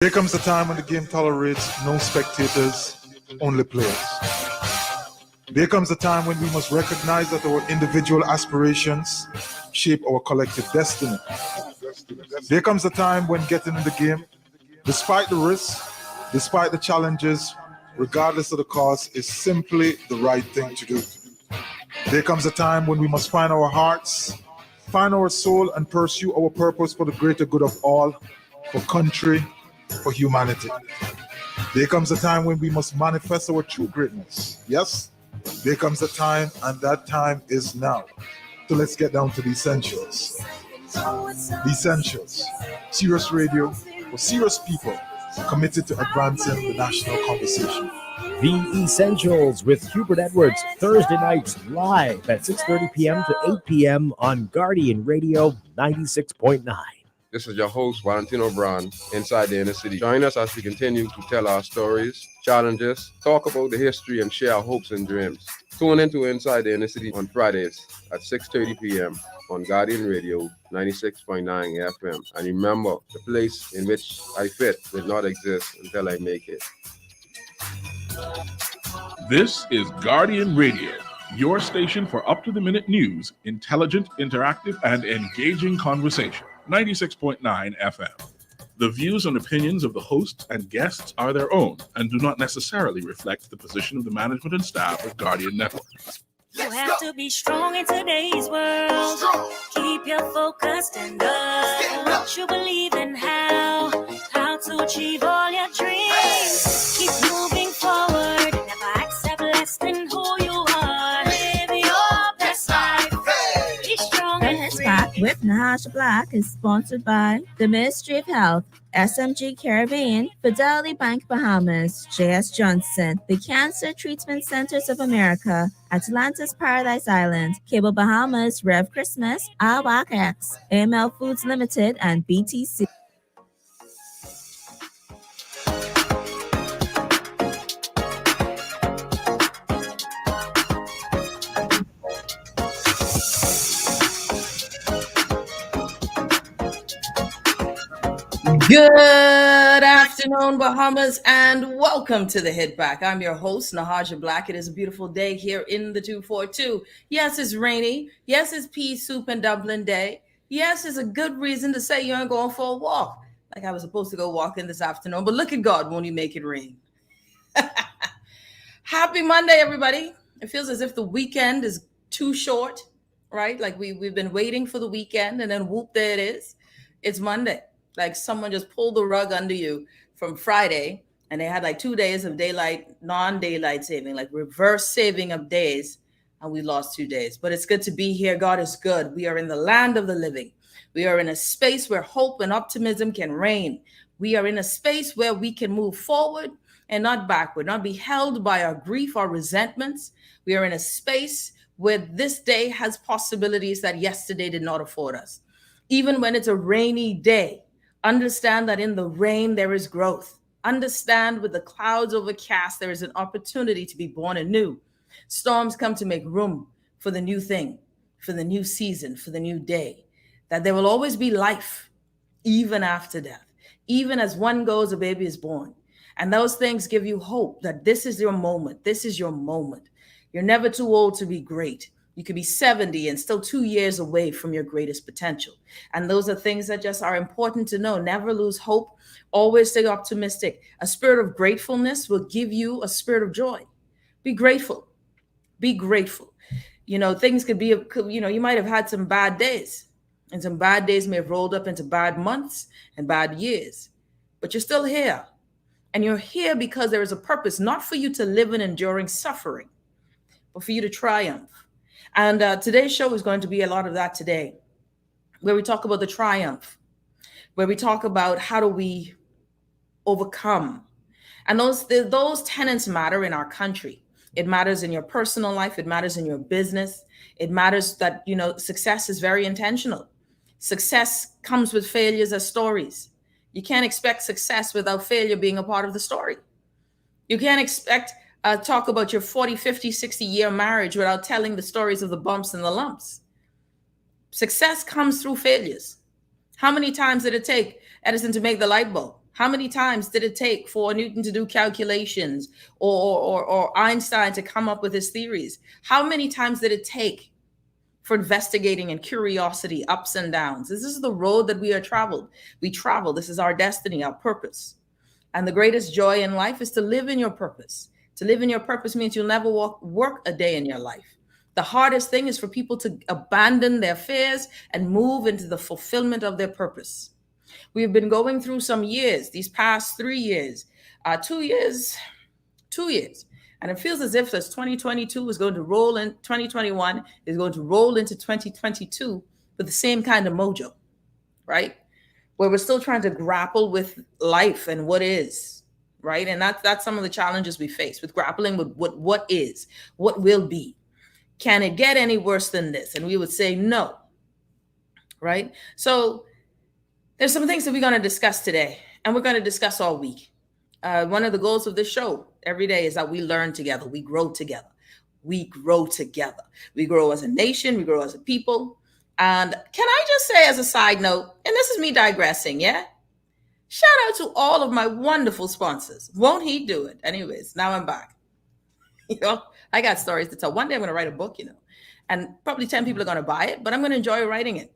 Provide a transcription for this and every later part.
There comes the time when the game tolerates no spectators, only players. There comes the time when we must recognize that our individual aspirations shape our collective destiny. There comes the time when getting in the game, despite the risks, despite the challenges, regardless of the cost, is simply the right thing to do. There comes a time when we must find our hearts, find our soul, and pursue our purpose for the greater good of all, for country, for humanity. There comes a time when we must manifest our true greatness. Yes, there comes a time, and that time is now. So let's get down to the essentials. The essentials. Serious radio for serious people committed to advancing the national conversation. The Essentials with Hubert Edwards, Thursday nights live at 6:30 p.m. to 8 p.m. on Guardian Radio 96.9. This is your host, Valentino Brown, inside the inner city. Join us as we continue to tell our stories, challenges, talk about the history, and share our hopes and dreams. Tune into Inside the Inner City on Fridays at 6:30 p.m. on Guardian Radio 96.9 FM. And remember, the place in which I fit will not exist until I make it. This is Guardian Radio, your station for up-to-the-minute news, intelligent, interactive, and engaging conversation. 96.9 FM. The views and opinions of the hosts and guests are their own and do not necessarily reflect the position of the management and staff of Guardian Network. You have to be strong in today's world. Keep your focus and what you believe in, how to achieve all your dreams. Keep moving forward. Never accept less than who you are. Live your best life. Be strong and free. Back with Nahaja Black is sponsored by the Ministry of Health, SMG Caribbean, Fidelity Bank Bahamas, J.S. Johnson, the Cancer Treatment Centers of America, Atlantis Paradise Island, Cable Bahamas, Rev Christmas, Awak X, AML Foods Limited, and BTC. Good afternoon, Bahamas, and welcome to the Hit Back. I'm your host, Nahaja Black. It is a beautiful day here in the 242. Yes, it's rainy. Yes, it's pea soup and dumpling day. Yes, it's a good reason to say you're going for a walk. Like I was supposed to go walking this afternoon, but look at God, won't he make it rain? Happy Monday, everybody. It feels as if the weekend is too short, right? Like we've been waiting for the weekend, and then whoop, there it is. It's Monday. Like someone just pulled the rug under you from Friday, and they had like 2 days of daylight, non-daylight saving, like reverse saving of days, and we lost 2 days. But it's good to be here. God is good. We are in the land of the living. We are in a space where hope and optimism can reign. We are in a space where we can move forward and not backward, not be held by our grief or resentments. We are in a space where this day has possibilities that yesterday did not afford us. Even when it's a rainy day, understand that in the rain, there is growth. Understand with the clouds overcast, there is an opportunity to be born anew. Storms come to make room for the new thing, for the new season, for the new day. That there will always be life, even after death. Even as one goes, a baby is born. And those things give you hope that this is your moment. This is your moment. You're never too old to be great. You could be 70 and still 2 years away from your greatest potential. And those are things that just are important to know. Never lose hope. Always stay optimistic. A spirit of gratefulness will give you a spirit of joy. Be grateful. Be grateful. You know, things could be, you might have had some bad days. And some bad days may have rolled up into bad months and bad years. But you're still here. And you're here because there is a purpose, not for you to live in enduring suffering, but for you to triumph. And today's show is going to be a lot of that today, where we talk about the triumph, where we talk about how do we overcome. And those tenets matter in our country. It matters in your personal life. It matters in your business. It matters that, success is very intentional. Success comes with failures as stories. You can't expect success without failure being a part of the story. You can't expect talk about your 40, 50, 60-year marriage without telling the stories of the bumps and the lumps. Success comes through failures. How many times did it take Edison to make the light bulb? How many times did it take for Newton to do calculations or Einstein to come up with his theories? How many times did it take for investigating and curiosity, ups and downs? This is the road that we are traveled. We travel. This is our destiny, our purpose. And the greatest joy in life is to live in your purpose. To live in your purpose means you'll never work a day in your life. The hardest thing is for people to abandon their fears and move into the fulfillment of their purpose. We've been going through some years, these past 3 years, 2 years, and it feels as if as 2022 is going to roll in, 2021 is going to roll into 2022 with the same kind of mojo, right? Where we're still trying to grapple with life and what is, right? And that's some of the challenges we face with grappling with what is, what will be. Can it get any worse than this? And we would say no, right? So there's some things that we're going to discuss today, and we're going to discuss all week. One of the goals of this show every day is that we learn together, we grow together, we grow together. We grow as a nation, we grow as a people. And can I just say as a side note, and this is me digressing, yeah? Shout out to all of my wonderful sponsors. Won't he do it? Anyways, now I'm back. I got stories to tell. One day I'm going to write a book, and probably 10 people are going to buy it, but I'm going to enjoy writing it.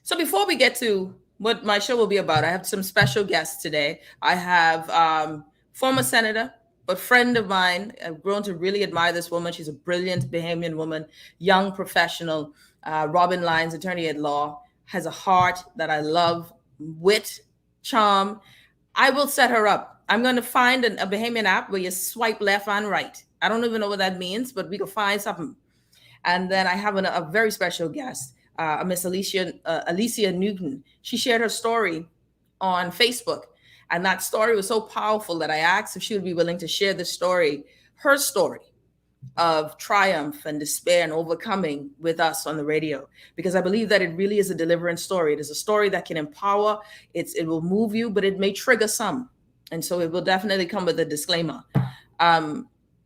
So before we get to what my show will be about, I have some special guests today. I have former senator, but friend of mine. I've grown to really admire this woman. She's a brilliant Bahamian woman, young professional. Robyn Lyons, attorney at law, has a heart that I love, wit, charm. I will set her up. I'm going to find a Bahamian app where you swipe left and right. I don't even know what that means, but we can find something. And then I have a very special guest, Miss Alicia Newton. She shared her story on Facebook, and that story was so powerful that I asked if she would be willing to share the story, her story of triumph and despair and overcoming with us on the radio, because I believe that it really is a deliverance story. It is a story that can empower. It will move you, but it may trigger some, and so it will definitely come with a disclaimer.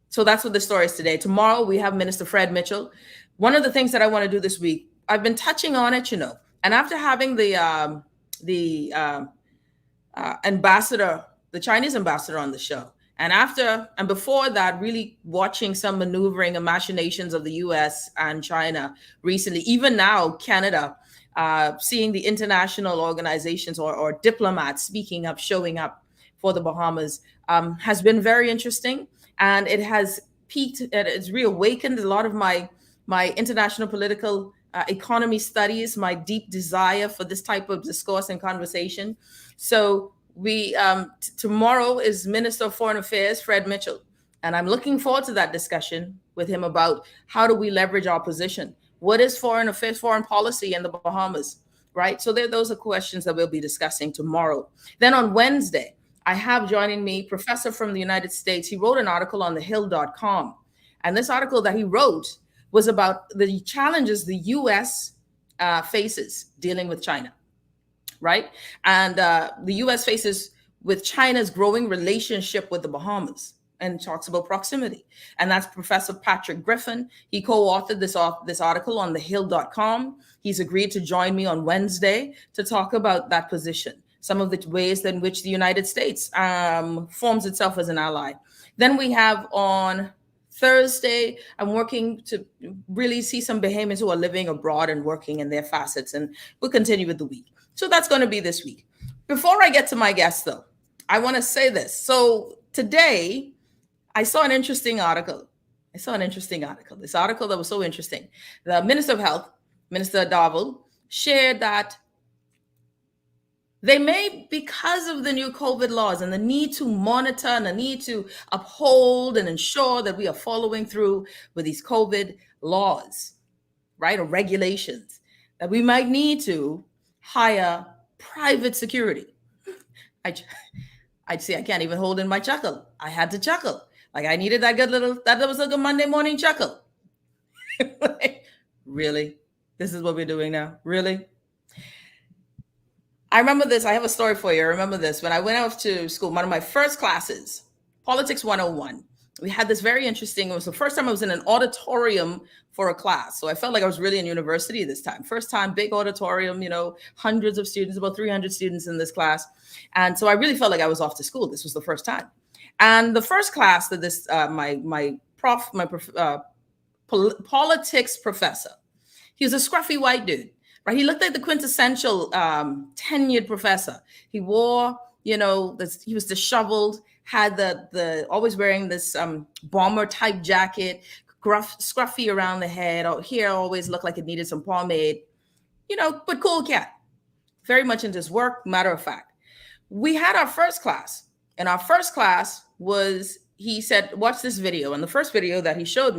So that's what the story is today. Tomorrow we have Minister Fred Mitchell. One of the things that I want to do this week, I've been touching on it, and after having the ambassador, the Chinese ambassador on the show, and before that, really watching some maneuvering and machinations of the US and China recently, even now, Canada, seeing the international organizations or diplomats speaking up, showing up for the Bahamas, has been very interesting. And it has piqued, it's reawakened a lot of my international political economy studies, my deep desire for this type of discourse and conversation. So we tomorrow is Minister of Foreign Affairs, Fred Mitchell. And I'm looking forward to that discussion with him about how do we leverage our position? What is foreign affairs, foreign policy in the Bahamas, right? So those are questions that we'll be discussing tomorrow. Then on Wednesday, I have joining me professor from the United States. He wrote an article on thehill.com. And this article that he wrote was about the challenges the U.S. Faces dealing with China, right? And the U.S. faces with China's growing relationship with the Bahamas, and talks about proximity. And that's Professor Patrick Griffin. He co-authored this article on thehill.com. He's agreed to join me on Wednesday to talk about that position, some of the ways in which the United States forms itself as an ally. Then we have on Thursday, I'm working to really see some Bahamians who are living abroad and working in their facets, and we'll continue with the week. So that's going to be this week. Before I get to my guests, though, I want to say this. So today, I saw an interesting article. This article that was so interesting. The Minister of Health, Minister Darville, shared that they may, because of the new COVID laws and the need to monitor and the need to uphold and ensure that we are following through with these COVID laws, right, or regulations, that we might need to hire private security. I'd say I can't even hold in my chuckle. I had to chuckle. Like I needed that was like a Monday morning chuckle. Like, really? This is what we're doing now? Really? I remember this. I have a story for you. I remember this. When I went out to school, one of my first classes, Politics 101, we had this very interesting, it was the first time I was in an auditorium for a class. So I felt like I was really in university this time. First time, big auditorium, hundreds of students, about 300 students in this class. And so I really felt like I was off to school. This was the first time. And the first class that this, politics professor, he was a scruffy white dude, right? He looked like the quintessential tenured professor. He wore, he was disheveled, had the always wearing this bomber type jacket, scruffy around the head, hair always looked like it needed some pomade, but cool cat, very much into his work. Matter of fact, we had our first class, and our first class was, he said, watch this video. And the first video that he showed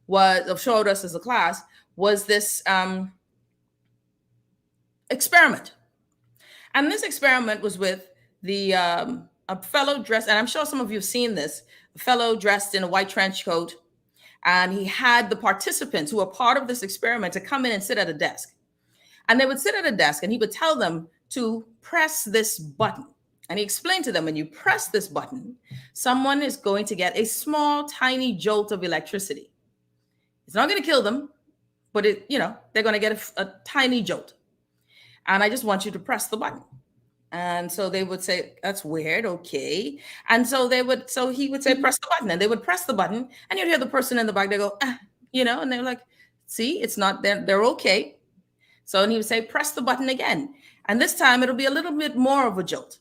us as a class was this experiment. And this experiment was with a fellow dressed, and I'm sure some of you have seen this, a fellow dressed in a white trench coat, and he had the participants who were part of this experiment to come in and sit at a desk. And they would sit at a desk, and he would tell them to press this button. And he explained to them, when you press this button, someone is going to get a small, tiny jolt of electricity. It's not going to kill them, but they're going to get a tiny jolt. And I just want you to press the button. And so they would say, that's weird. Okay. And so he would say, press the button, and they would press the button, and you'd hear the person in the back, they go, and they're like, see, it's not, they're okay. So, and he would say, press the button again. And this time it'll be a little bit more of a jolt.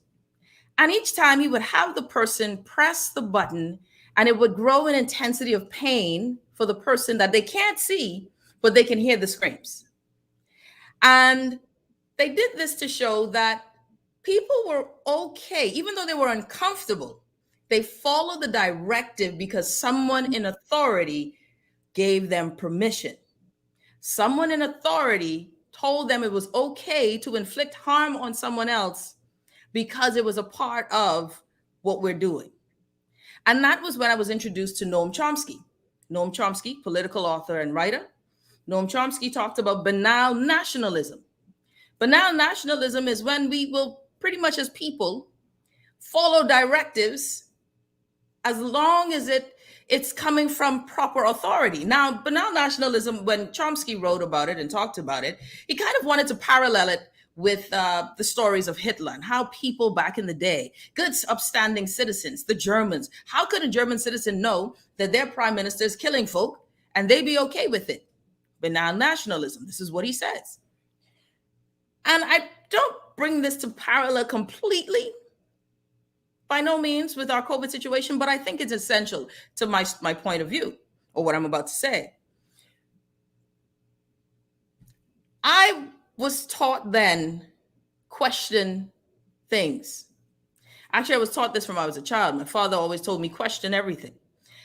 And each time he would have the person press the button, and it would grow in intensity of pain for the person that they can't see, but they can hear the screams. And they did this to show that people were okay, even though they were uncomfortable. They followed the directive because someone in authority gave them permission. Someone in authority told them it was okay to inflict harm on someone else because it was a part of what we're doing. And that was when I was introduced to Noam Chomsky. Noam Chomsky, political author and writer. Noam Chomsky talked about banal nationalism. Banal nationalism is when we will pretty much as people follow directives as long as it's coming from proper authority. Now, banal nationalism, when Chomsky wrote about it and talked about it, he kind of wanted to parallel it with the stories of Hitler and how people back in the day, good upstanding citizens, the Germans, how could a German citizen know that their prime minister is killing folk and they be okay with it? Banal nationalism, this is what he says. And I don't bring this to parallel completely, by no means, with our COVID situation, but I think it's essential to my point of view or what I'm about to say. I was taught then, question things. Actually, I was taught this from when I was a child. My father always told me, question everything.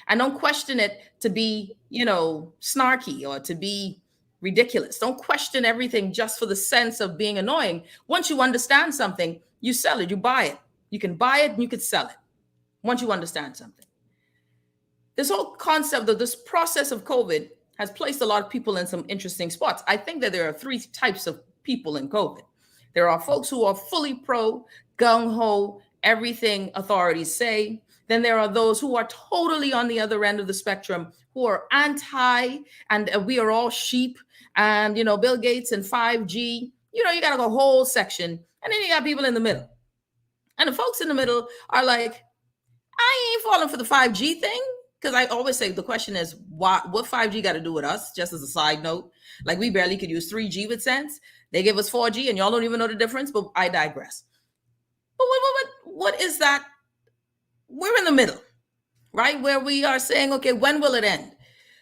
And don't question it to be, snarky or to be ridiculous. Don't question everything just for the sense of being annoying. Once you understand something, you sell it, you buy it. You can buy it and you can sell it once you understand something. This whole concept of this process of COVID has placed a lot of people in some interesting spots. I think that there are three types of people in COVID. There are folks who are fully pro, gung-ho, everything authorities say. Then there are those who are totally on the other end of the spectrum, who are anti, and we are all sheep, and, Bill Gates and 5G, you got a whole section. And then you got people in the middle. And the folks in the middle are like, I ain't falling for the 5G thing. Because I always say the question is, what 5G got to do with us? Just as a side note, like we barely could use 3G with sense. They give us 4G and y'all don't even know the difference, but I digress. But what is that? We're in the middle, right? Where we are saying, okay, when will it end?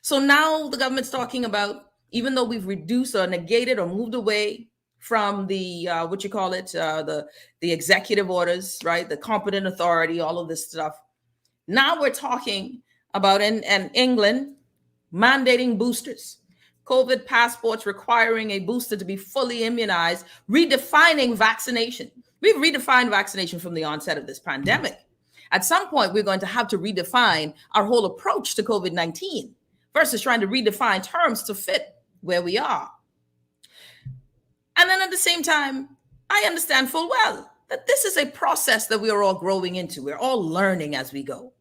So now the government's talking about, even though we've reduced or negated or moved away from the, the executive orders, right? The competent authority, all of this stuff. Now we're talking about in England mandating boosters, COVID passports requiring a booster to be fully immunized, redefining vaccination. We've redefined vaccination from the onset of this pandemic. At some point, we're going to have to redefine our whole approach to COVID-19 versus trying to redefine terms to fit where we are. And then at the same time, I understand full well that this is a process that we are all growing into. We're all learning as we go.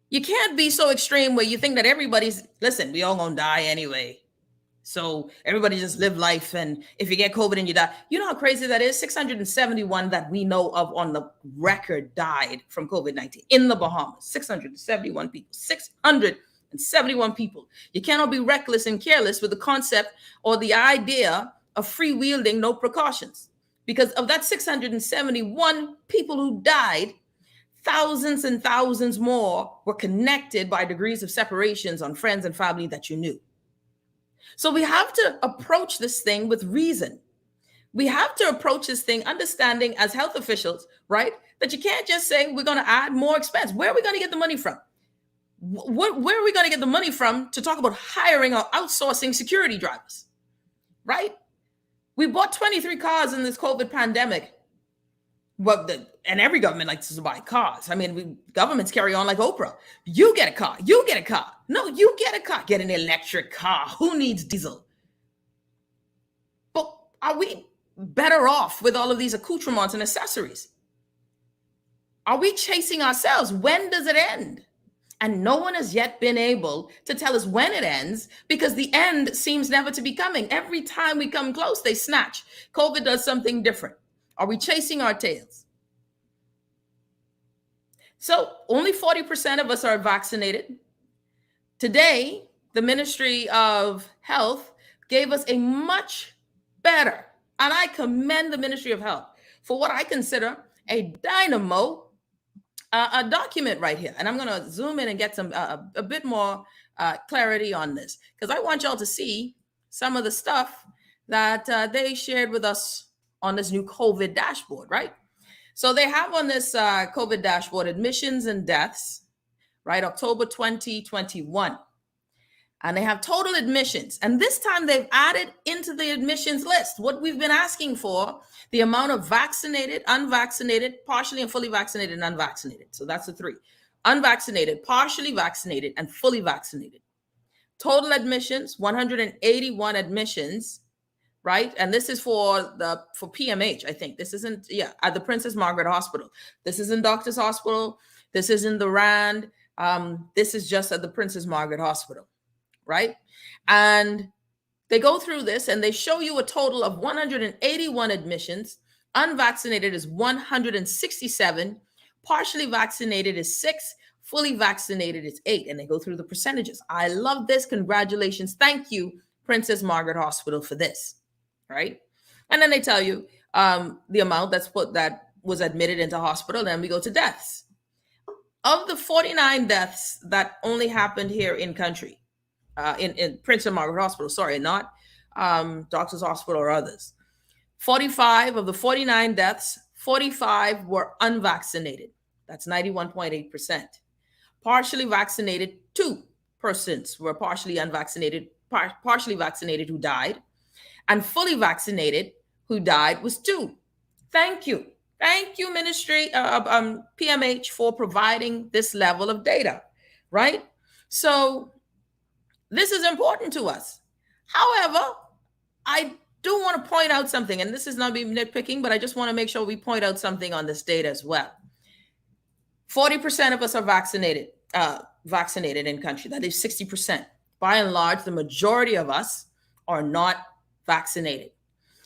You can't be so extreme where you think that listen, we all gonna die anyway. So everybody just live life. And if you get COVID and you die, you know how crazy that is? 671 that we know of on the record died from COVID-19 in the Bahamas. 671 people. 671 people. You cannot be reckless and careless with the concept or the idea of freewheeling no precautions. Because of that 671 people who died, thousands and thousands more were connected by degrees of separations on friends and family that you knew. So we have to approach this thing with reason. We have to approach this thing understanding as health officials, right, that you can't just say we're going to add more expense. Where are we going to get the money from? Where are we going to get the money from to talk about hiring or outsourcing security drivers, right? We bought 23 cars in this COVID pandemic. Well, and every government likes to buy cars. I mean, governments carry on like Oprah. You get a car. You get a car. No, you get a car. Get an electric car. Who needs diesel? But are we better off with all of these accoutrements and accessories? Are we chasing ourselves? When does it end? And no one has yet been able to tell us when it ends, because the end seems never to be coming. Every time we come close, they snatch. COVID does something different. Are we chasing our tails? So only 40% of us are vaccinated. Today, the Ministry of Health gave us a much better, and I commend the Ministry of Health for what I consider a dynamo a document right here. And I'm going to zoom in and get some a bit more clarity on this, because I want y'all to see some of the stuff that they shared with us on this new COVID dashboard, right? So they have on this COVID dashboard admissions and deaths, right? October 2021. And they have total admissions. And this time they've added into the admissions list what we've been asking for, the amount of vaccinated, unvaccinated, partially and fully vaccinated, and unvaccinated. So that's the three. Unvaccinated, partially vaccinated, and fully vaccinated. Total admissions, 181 admissions, right? And this is for PMH, I think. This isn't, at the Princess Margaret Hospital. This isn't Doctors Hospital. This isn't the Rand. This is just at the Princess Margaret Hospital, right? And they go through this and they show you a total of 181 admissions. Unvaccinated is 167. Partially vaccinated is 6. Fully vaccinated is 8. And they go through the percentages. I love this. Congratulations. Thank you, Princess Margaret Hospital, for this, right? And then they tell you the amount that was admitted into hospital. Then we go to deaths. Of the 49 deaths that only happened here in country, in Princess Margaret Hospital, sorry, not Doctors Hospital or others. 45 of the 49 deaths, 45 were unvaccinated. That's 91.8%. Partially vaccinated, 2 persons were partially unvaccinated, partially vaccinated who died. And fully vaccinated who died was 2. Thank you. Thank you, Ministry PMH, for providing this level of data, right? So this is important to us. However, I do want to point out something, and this is not being nitpicking, but I just want to make sure we point out something on this data as well. 40% of us are vaccinated in country. That is 60%. By and large, the majority of us are not vaccinated.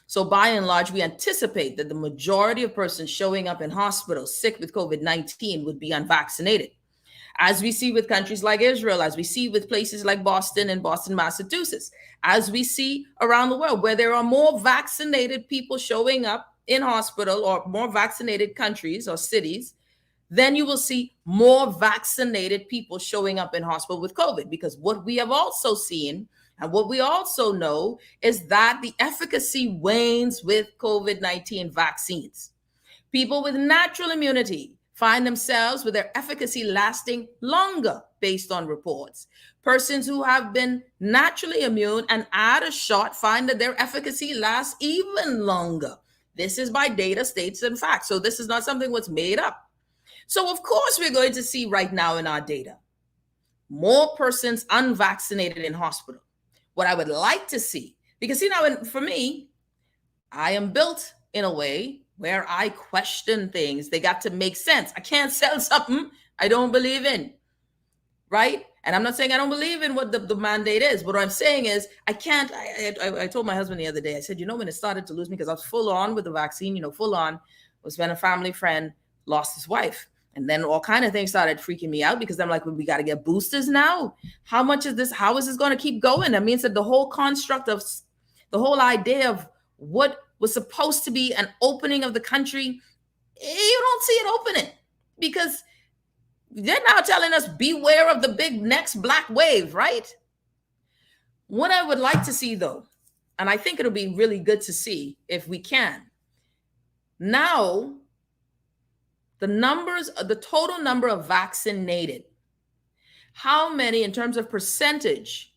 So by and large, we anticipate that the majority of persons showing up in hospitals sick with COVID-19 would be unvaccinated. As we see with countries like Israel, as we see with places like Boston and Boston, Massachusetts, as we see around the world where there are more vaccinated people showing up in hospital or more vaccinated countries or cities, then you will see more vaccinated people showing up in hospital with COVID. Because what we have also seen and what we also know is that the efficacy wanes with COVID-19 vaccines. People with natural immunity find themselves with their efficacy lasting longer based on reports. Persons who have been naturally immune and add a shot find that their efficacy lasts even longer. This is by data, states, and facts. So this is not something that's made up. So of course we're going to see right now in our data, more persons unvaccinated in hospital. What I would like to see, because for me, I am built in a way where I question things. They got to make sense. I can't sell something I don't believe in. right? And I'm not saying I don't believe in what the mandate is, but what I'm saying is I told my husband the other day, I said, when it started to lose me, because I was full on with the vaccine, full on, was when a family friend lost his wife. And then all kind of things started freaking me out, because I'm like, well, we got to get boosters now. How much is this? How is this going to keep going? That means that the whole construct of the whole idea of what was supposed to be an opening of the country, you don't see it opening, because they're now telling us beware of the big next black wave, right? What I would like to see, though, and I think it'll be really good to see if we can, now the total number of vaccinated, how many in terms of percentage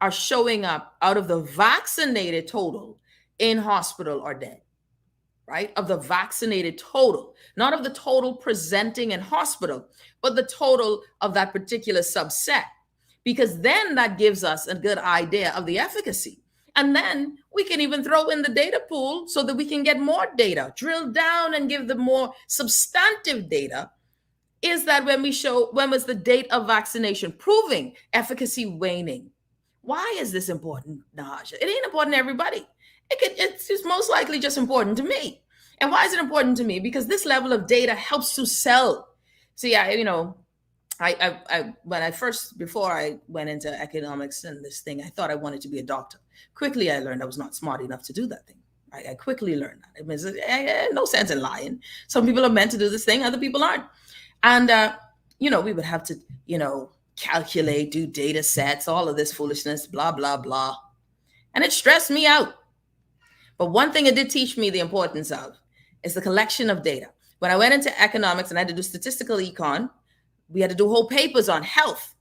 are showing up out of the vaccinated total in hospital or dead, right? Of the vaccinated total, not of the total presenting in hospital, but the total of that particular subset, because then that gives us a good idea of the efficacy. And then we can even throw in the data pool so that we can get more data, drill down and give the more substantive data. Is that when was the date of vaccination proving efficacy waning? Why is this important, Nahaja? It ain't important to everybody. It's just most likely just important to me. And why is it important to me? Because this level of data helps to sell. See, before I went into economics and this thing, I thought I wanted to be a doctor. Quickly, I learned I was not smart enough to do that thing. I quickly learned that. It means no sense in lying. Some people are meant to do this thing, other people aren't. And, we would have to, calculate, do data sets, all of this foolishness, blah, blah, blah. And it stressed me out. But one thing it did teach me the importance of is the collection of data. When I went into economics and I had to do statistical econ, we had to do whole papers on health,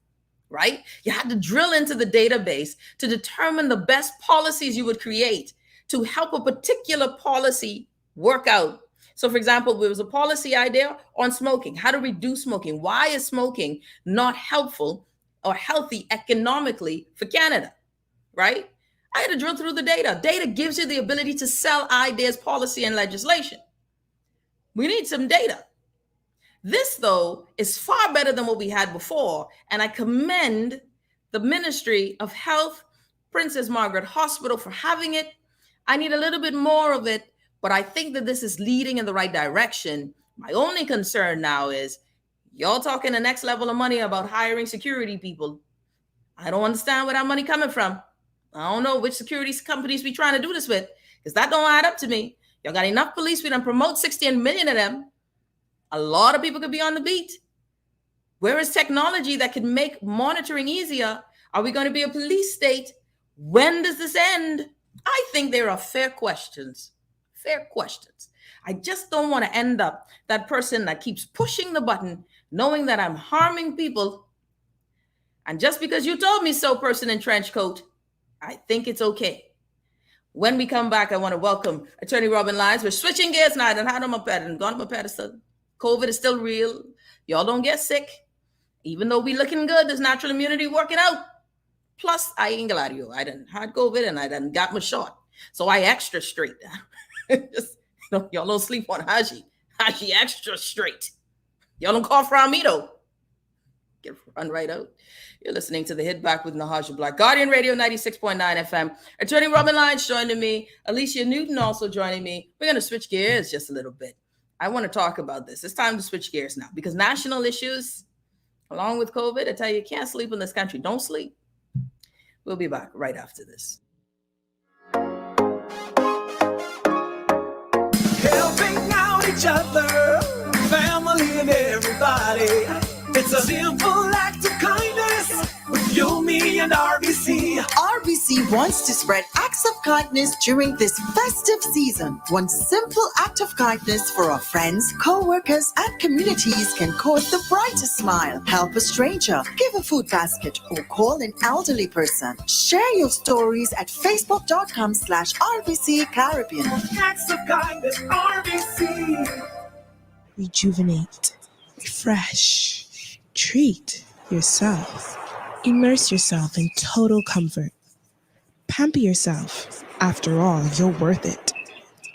right? You had to drill into the database to determine the best policies you would create to help a particular policy work out. So, for example, there was a policy idea on smoking, how to reduce smoking. Why is smoking not helpful or healthy economically for Canada, right? I had to drill through the data. Data gives you the ability to sell ideas, policy, and legislation. We need some data. This, though, is far better than what we had before. And I commend the Ministry of Health, Princess Margaret Hospital for having it. I need a little bit more of it, but I think that this is leading in the right direction. My only concern now is y'all talking the next level of money about hiring security people. I don't understand where that money coming from. I don't know which security companies we trying to do this with, because that don't add up to me. Y'all got enough police. We done promote 16 million of them. A lot of people could be on the beat. Where is technology that can make monitoring easier? Are we going to be a police state? When does this end? I think there are fair questions. Fair questions. I just don't want to end up that person that keeps pushing the button, knowing that I'm harming people. And just because you told me so, person in trench coat, I think it's okay. When we come back, I want to welcome Attorney Robyn Lyons. We're switching gears now. I done had on my pedestal, gone on my pedestal. COVID is still real. Y'all don't get sick. Even though we looking good, there's natural immunity working out. Plus, I ain't gonna lie to you. I done had COVID and I done got my shot. So I extra straight. Just, y'all don't sleep on Haji. Haji extra straight. Y'all don't cough around me though. Get run right out. You're listening to The Hit Back with Nahaja Black. Guardian Radio 96.9 FM. Attorney Robyn Lyons joining me. Alicia Newton also joining me. We're going to switch gears just a little bit. I want to talk about this. It's time to switch gears now because national issues, along with COVID, I tell you, you can't sleep in this country. Don't sleep. We'll be back right after this. Helping out each other, family and everybody. It's a simple act of kindness with you, me, and RBC. RBC wants to spread acts of kindness during this festive season. One simple act of kindness for our friends, co-workers, and communities can cause the brightest smile. Help a stranger, give a food basket, or call an elderly person. Share your stories at facebook.com/RBC Caribbean. Acts of kindness, RBC. Rejuvenate, refresh, treat yourself. Immerse yourself in total comfort. Pamper yourself. After all, you're worth it.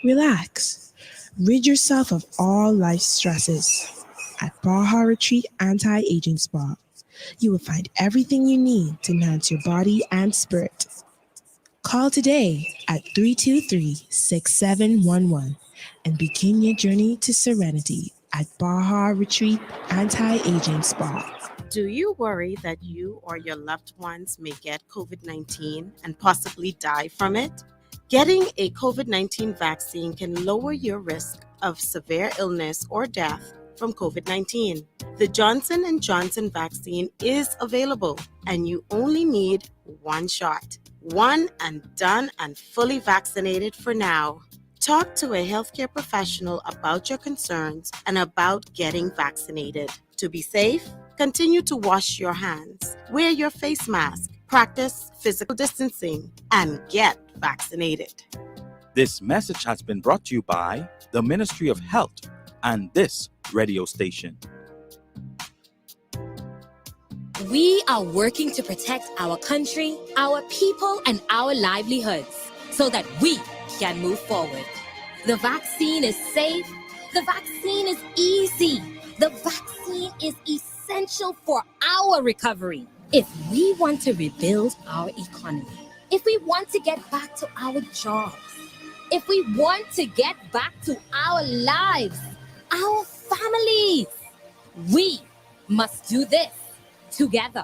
Relax. Rid yourself of all life's stresses at Baja Retreat Anti-Aging Spa. You will find everything you need to enhance your body and spirit. Call today at 323-6711 and begin your journey to serenity at Baja Retreat Anti-Aging Spa. Do you worry that you or your loved ones may get COVID-19 and possibly die from it? Getting a COVID-19 vaccine can lower your risk of severe illness or death from COVID-19. The Johnson & Johnson vaccine is available, and you only need one shot. One and done and fully vaccinated for now. Talk to a healthcare professional about your concerns and about getting vaccinated. To be safe, continue to wash your hands, wear your face mask, practice physical distancing, and get vaccinated. This message has been brought to you by the Ministry of Health and this radio station. We are working to protect our country, our people, and our livelihoods so that we can move forward. The vaccine is safe. The vaccine is easy. The vaccine is essential for our recovery. If we want to rebuild our economy, if we want to get back to our jobs, if we want to get back to our lives, our families, we must do this together.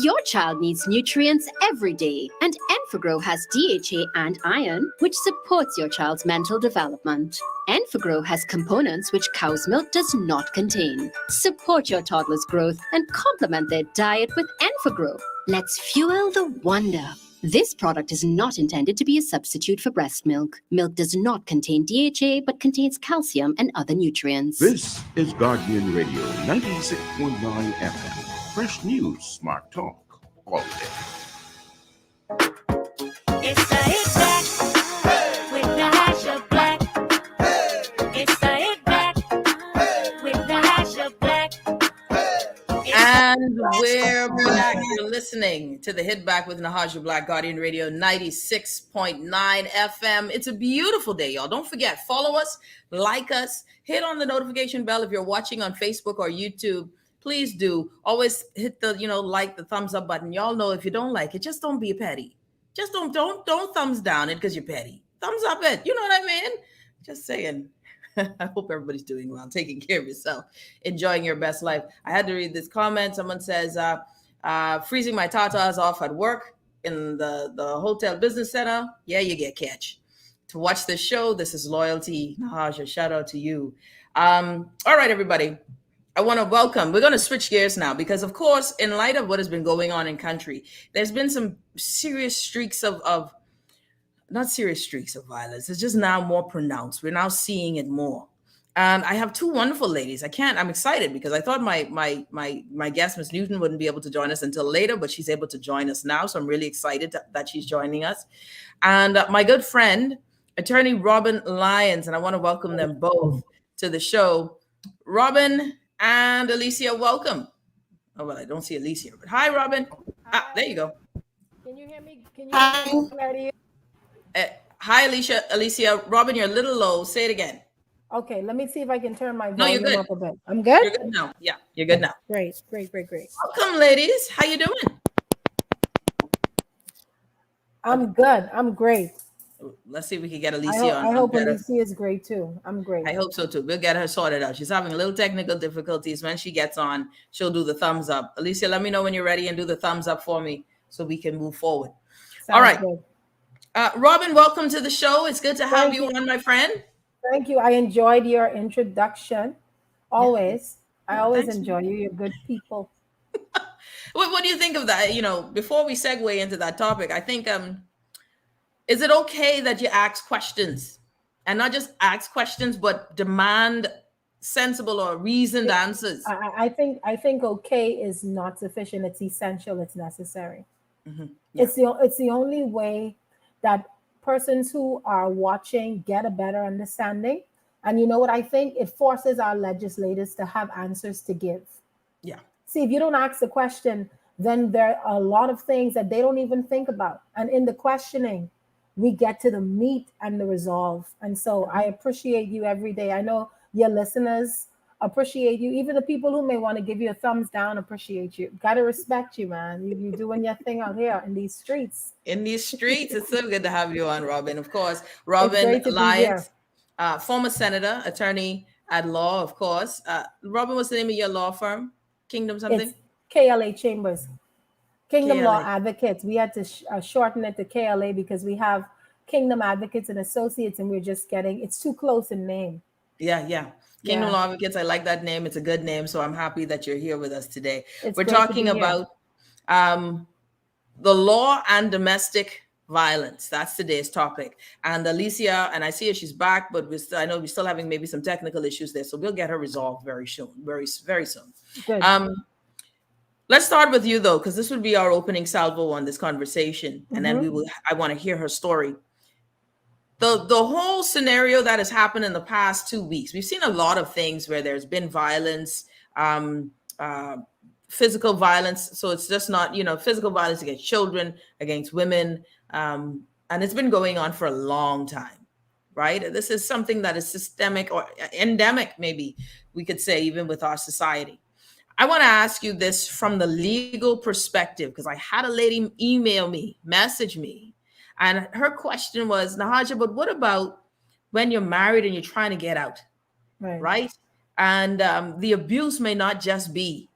Your child needs nutrients every day, and Enfagrow has DHA and iron, which supports your child's mental development. Enfagrow has components which cow's milk does not contain. Support your toddler's growth and complement their diet with Enfagrow. Let's fuel the wonder. This product is not intended to be a substitute for breast milk. Milk does not contain DHA, but contains calcium and other nutrients. This is Guardian Radio 96.9 FM. Fresh news, smart talk, all day. It's the Hit Back with Nahaja Black. It's the Hit Back with Nahaja Black. And we're back. You're listening to the Hit Back with Nahaja Black, Guardian Radio 96.9 FM. It's a beautiful day, y'all. Don't forget, follow us, like us, hit on the notification bell if you're watching on Facebook or YouTube. Please do. Always hit the, like the thumbs up button. Y'all know if you don't like it, just don't be petty. Just don't thumbs down it because you're petty. Thumbs up it. You know what I mean? Just saying. I hope everybody's doing well, taking care of yourself, enjoying your best life. I had to read this comment. Someone says, freezing my tatas off at work in the hotel business center. Yeah, you get catch. To watch this show, this is loyalty. Nahaja, shout out to you. All right, everybody. I want to welcome, we're going to switch gears now because, of course, in light of what has been going on in country, there's been some serious streaks of not serious streaks of violence. It's just now more pronounced. We're now seeing it more. I have two wonderful ladies. I'm excited because I thought my guest, Ms. Newton, wouldn't be able to join us until later, but she's able to join us now. So I'm really excited that she's joining us. And my good friend, attorney Robyn Lyons, and I want to welcome them both to the show. Robyn and Alicia, welcome. Oh, well, I don't see Alicia, but hi, Robyn. Hi. There you go. Can you hear me? Can you hear me? Hi, Alicia. Robyn, you're a little low. Say it again. Okay, let me see if I can turn my volume up a bit. I'm good? You're good now. Yeah, you're good now. Great. Welcome, ladies. How you doing? I'm good. I'm great. Let's see if we can get Alicia on. I hope Alicia is great too. I'm great. I hope so too. We'll get her sorted out. She's having a little technical difficulties. When she gets on, she'll do the thumbs up. Alicia, let me know when you're ready and do the thumbs up for me so we can move forward. All right. Robyn, welcome to the show. It's good to have you on, my friend. Thank you. I enjoyed your introduction. Always. I always enjoy you. You're good people. What do you think of that? Before we segue into that topic, I think is it okay that you ask questions and not just ask questions, but demand sensible or reasoned answers? I think okay is not sufficient. It's essential. It's necessary. Mm-hmm. Yeah. It's the only way that persons who are watching get a better understanding. And you know what I think? It forces our legislators to have answers to give. Yeah. See, if you don't ask the question, then there are a lot of things that they don't even think about. And in the questioning, we get to the meat and the resolve. And so I appreciate you every day. I know your listeners appreciate you. Even the people who may want to give you a thumbs down appreciate you. Gotta respect you, man. You doing your thing out here in these streets. In these streets, it's so good to have you on, Robyn. Of course, It's Robyn great to be Lyons, here. former senator, attorney at law, of course. Robyn, what's the name of your law firm? Kingdom something? It's KLA Chambers, Kingdom Law KLA. Advocates. We had to shorten it to KLA because we have Kingdom Advocates and Associates, and we're just getting, it's too close in name. Yeah. Kingdom Law Advocates. I like that name. It's a good name. So I'm happy that you're here with us today. We're talking about the law and domestic violence. That's today's topic. And Alicia, and I see her, she's back, but I know we're still having maybe some technical issues there. So we'll get her resolved very soon, very soon. Good. Let's start with you though, because this would be our opening salvo on this conversation. And then I want to hear her story. The whole scenario that has happened in the past 2 weeks, we've seen a lot of things where there's been violence, physical violence. So it's just not, physical violence against children, against women. And it's been going on for a long time, right? This is something that is systemic or endemic, maybe we could say, even with our society. I want to ask you this from the legal perspective, because I had a lady message me, and her question was, Nahaja, but what about when you're married and you're trying to get out, right? And the abuse may not just be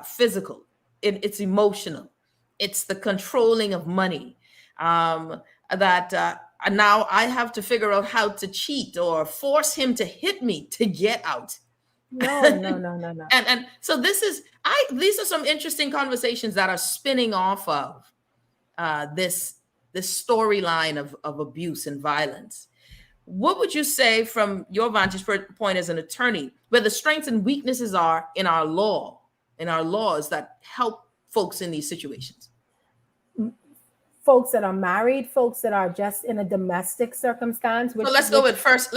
physical, it's emotional. It's the controlling of money that now I have to figure out how to cheat or force him to hit me to get out. No. And so these are some interesting conversations that are spinning off of this storyline of abuse and violence. What would you say from your vantage point as an attorney, where the strengths and weaknesses are in our laws that help folks in these situations? Folks that are married, folks that are just in a domestic circumstance. So let's go with folks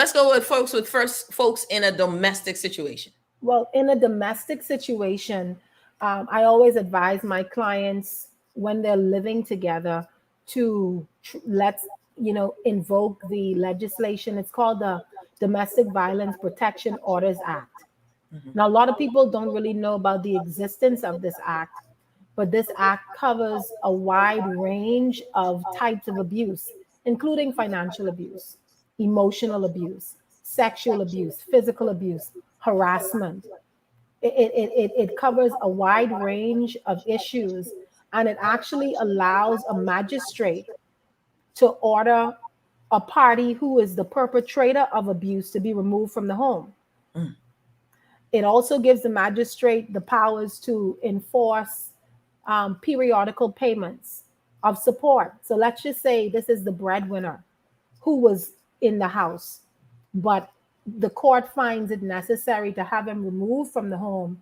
in a domestic situation. Well, in a domestic situation, I always advise my clients when they're living together to invoke the legislation. It's called the Domestic Violence Protection Orders Act. Now, a lot of people don't really know about the existence of this act, but this act covers a wide range of types of abuse, including financial abuse, emotional abuse, sexual abuse, physical abuse, harassment. It covers a wide range of issues, and it actually allows a magistrate to order a party who is the perpetrator of abuse to be removed from the home. It also gives the magistrate the powers to enforce periodical payments of support. So let's just say this is the breadwinner who was in the house, but the court finds it necessary to have him removed from the home.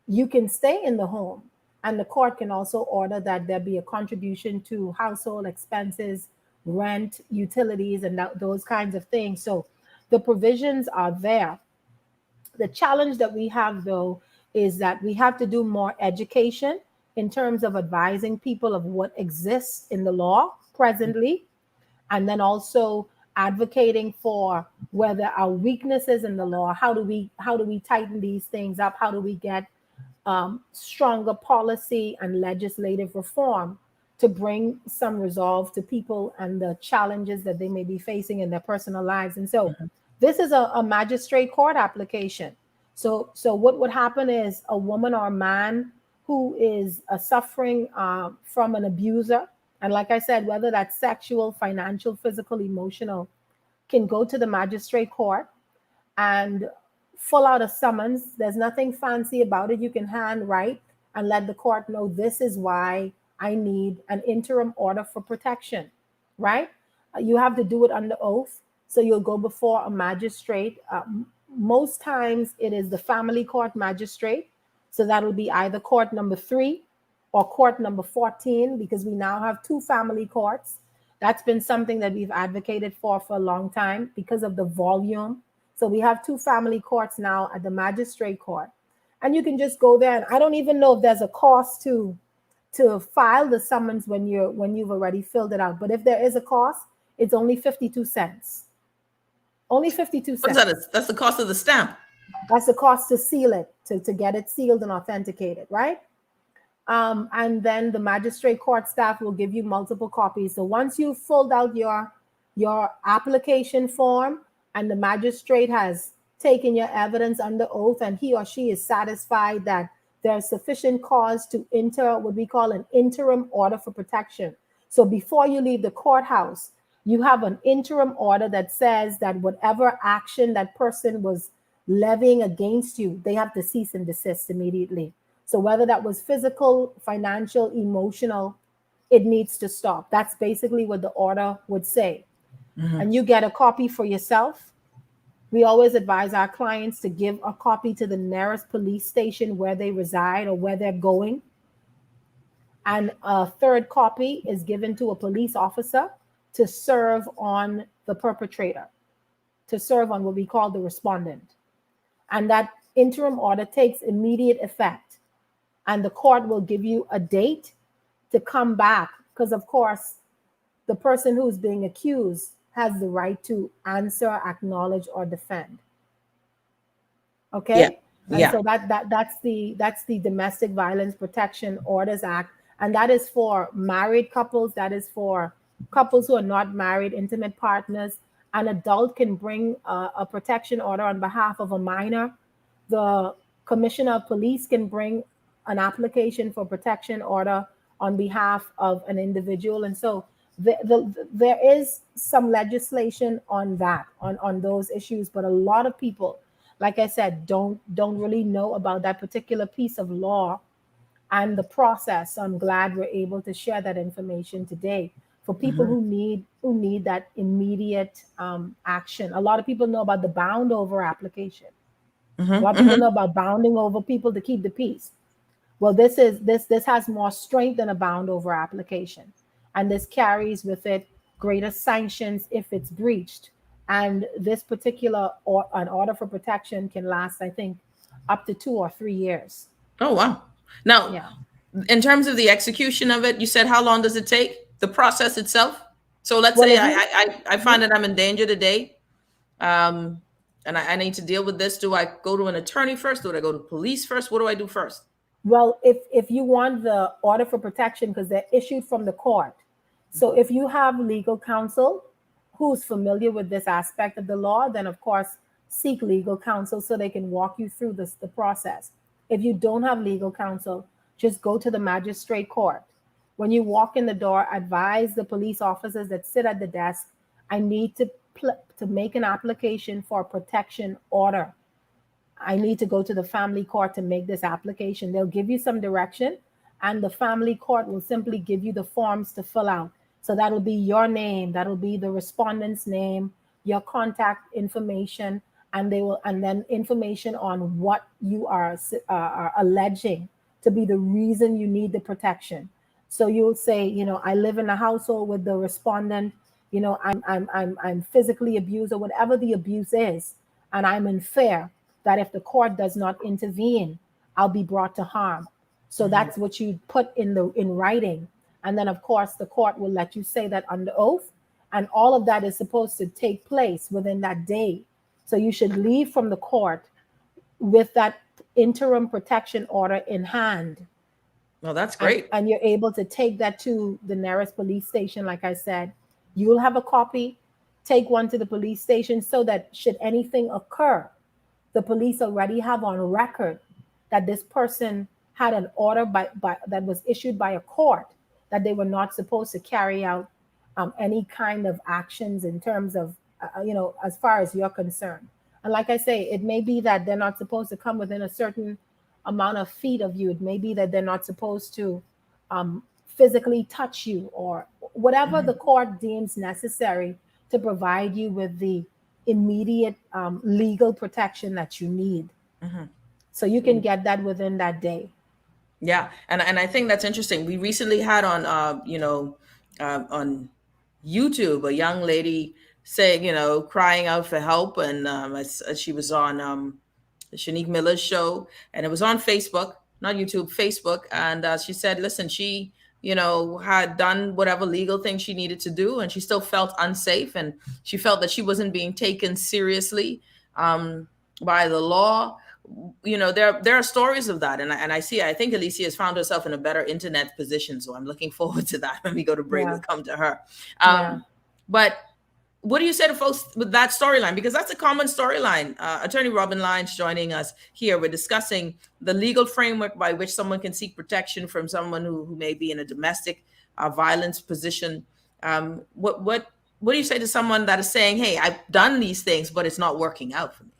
You can stay in the home, and the court can also order that there be a contribution to household expenses, rent, utilities, and those kinds of things. So the provisions are there. The challenge that we have, though, is that we have to do more education in terms of advising people of what exists in the law presently, and then also advocating for where there are weaknesses in the law. How do we tighten these things up? How do we get stronger policy and legislative reform to bring some resolve to people and the challenges that they may be facing in their personal lives? And so this is a magistrate court application. So what would happen is a woman or a man who is suffering from an abuser, and like I said, whether that's sexual, financial, physical, emotional, can go to the magistrate court and fill out a summons. There's nothing fancy about it. You can handwrite and let the court know, this is why I need an interim order for protection, right? You have to do it under oath. So you'll go before a magistrate. Most times it is the family court magistrate. So that'll be either court number 3 or court number 14, because we now have 2 family courts. That's been something that we've advocated for a long time because of the volume. So we have 2 family courts now at the magistrate court. And you can just go there. And I don't even know if there's a cost to file the summons when you've already filled it out. But if there is a cost, it's only 52 cents. Only 52 cents. What's that? That's the cost of the stamp. That's the cost to seal it, to get it sealed and authenticated, right? And then the magistrate court staff will give you multiple copies. So once you've filled out your application form and the magistrate has taken your evidence under oath and he or she is satisfied that there's sufficient cause to enter what we call an interim order for protection. So before you leave the courthouse, you have an interim order that says that whatever action that person was levying against you, they have to cease and desist immediately. So whether that was physical, financial, emotional, it needs to stop. That's basically what the order would say. And you get a copy for yourself. We always advise our clients to give a copy to the nearest police station where they reside or where they're going. And a third copy is given to a police officer to serve on the perpetrator, to serve on what we call the respondent. And that interim order takes immediate effect. And the court will give you a date to come back, because of course, the person who's being accused has the right to answer, acknowledge, or defend. Okay? Yeah. And Yeah. so that's the Domestic Violence Protection Orders Act. And that is for married couples, that is for couples who are not married, intimate partners. An adult can bring a protection order on behalf of a minor. The commissioner of police can bring an application for protection order on behalf of an individual. And so there is some legislation on that, on those issues, but a lot of people, like I said, don't really know about that particular piece of law and the process. So I'm glad we're able to share that information today for people who need that immediate action. A lot of people know about the bound over application. A lot of people know about bounding over people to keep the peace. Well, this has more strength than a bound over application. And this carries with it greater sanctions if it's breached. And this particular an order for protection can last, I think, up to 2 or 3 years. Oh, wow. Now, in terms of the execution of it, you said how long does it take? The process itself? So let's say I find that I'm in danger today, and I need to deal with this. Do I go to an attorney first? Do I go to police first? What do I do first? Well, if you want the order for protection, because they're issued from the court. So if you have legal counsel who's familiar with this aspect of the law, then of course, seek legal counsel so they can walk you through the process. If you don't have legal counsel, just go to the magistrate court. When you walk in the door, advise the police officers that sit at the desk, I need to make an application for a protection order. I need to go to the family court to make this application. They'll give you some direction, and the family court will simply give you the forms to fill out. So that'll be your name, that'll be the respondent's name, your contact information, and then information on what you are alleging to be the reason you need the protection. So you'll say, I live in a household with the respondent, I'm physically abused or whatever the abuse is, and I'm in fear that if the court does not intervene, I'll be brought to harm. So that's what you put in writing. And then of course the court will let you say that under oath, and all of that is supposed to take place within that day. So you should leave from the court with that interim protection order in hand. Well, that's great. And you're able to take that to the nearest police station. Like I said, you will have a copy, take one to the police station so that should anything occur, the police already have on record that this person had an order that was issued by a court that they were not supposed to carry out any kind of actions in terms of, as far as you're concerned. And like I say, it may be that they're not supposed to come within a certain amount of feet of you. It may be that they're not supposed to physically touch you, or whatever the court deems necessary to provide you with the immediate legal protection that you need. So you can get that within that day. Yeah, and I think that's interesting. We recently had on on YouTube a young lady saying, crying out for help, and as she was on Shanique Miller's show, and it was on Facebook, not YouTube, Facebook, and she said, listen, she had done whatever legal thing she needed to do, and she still felt unsafe, and she felt that she wasn't being taken seriously. by the law. You know, there are stories of that, and I think Alicia has found herself in a better internet position, so I'm looking forward to that. When we go to break, we'll come to her. But what do you say to folks with that storyline? Because that's a common storyline. Attorney Robyn Lyons joining us here. We're discussing the legal framework by which someone can seek protection from someone who may be in a domestic violence position. What do you say to someone that is saying, "Hey, I've done these things, but it's not working out for me"?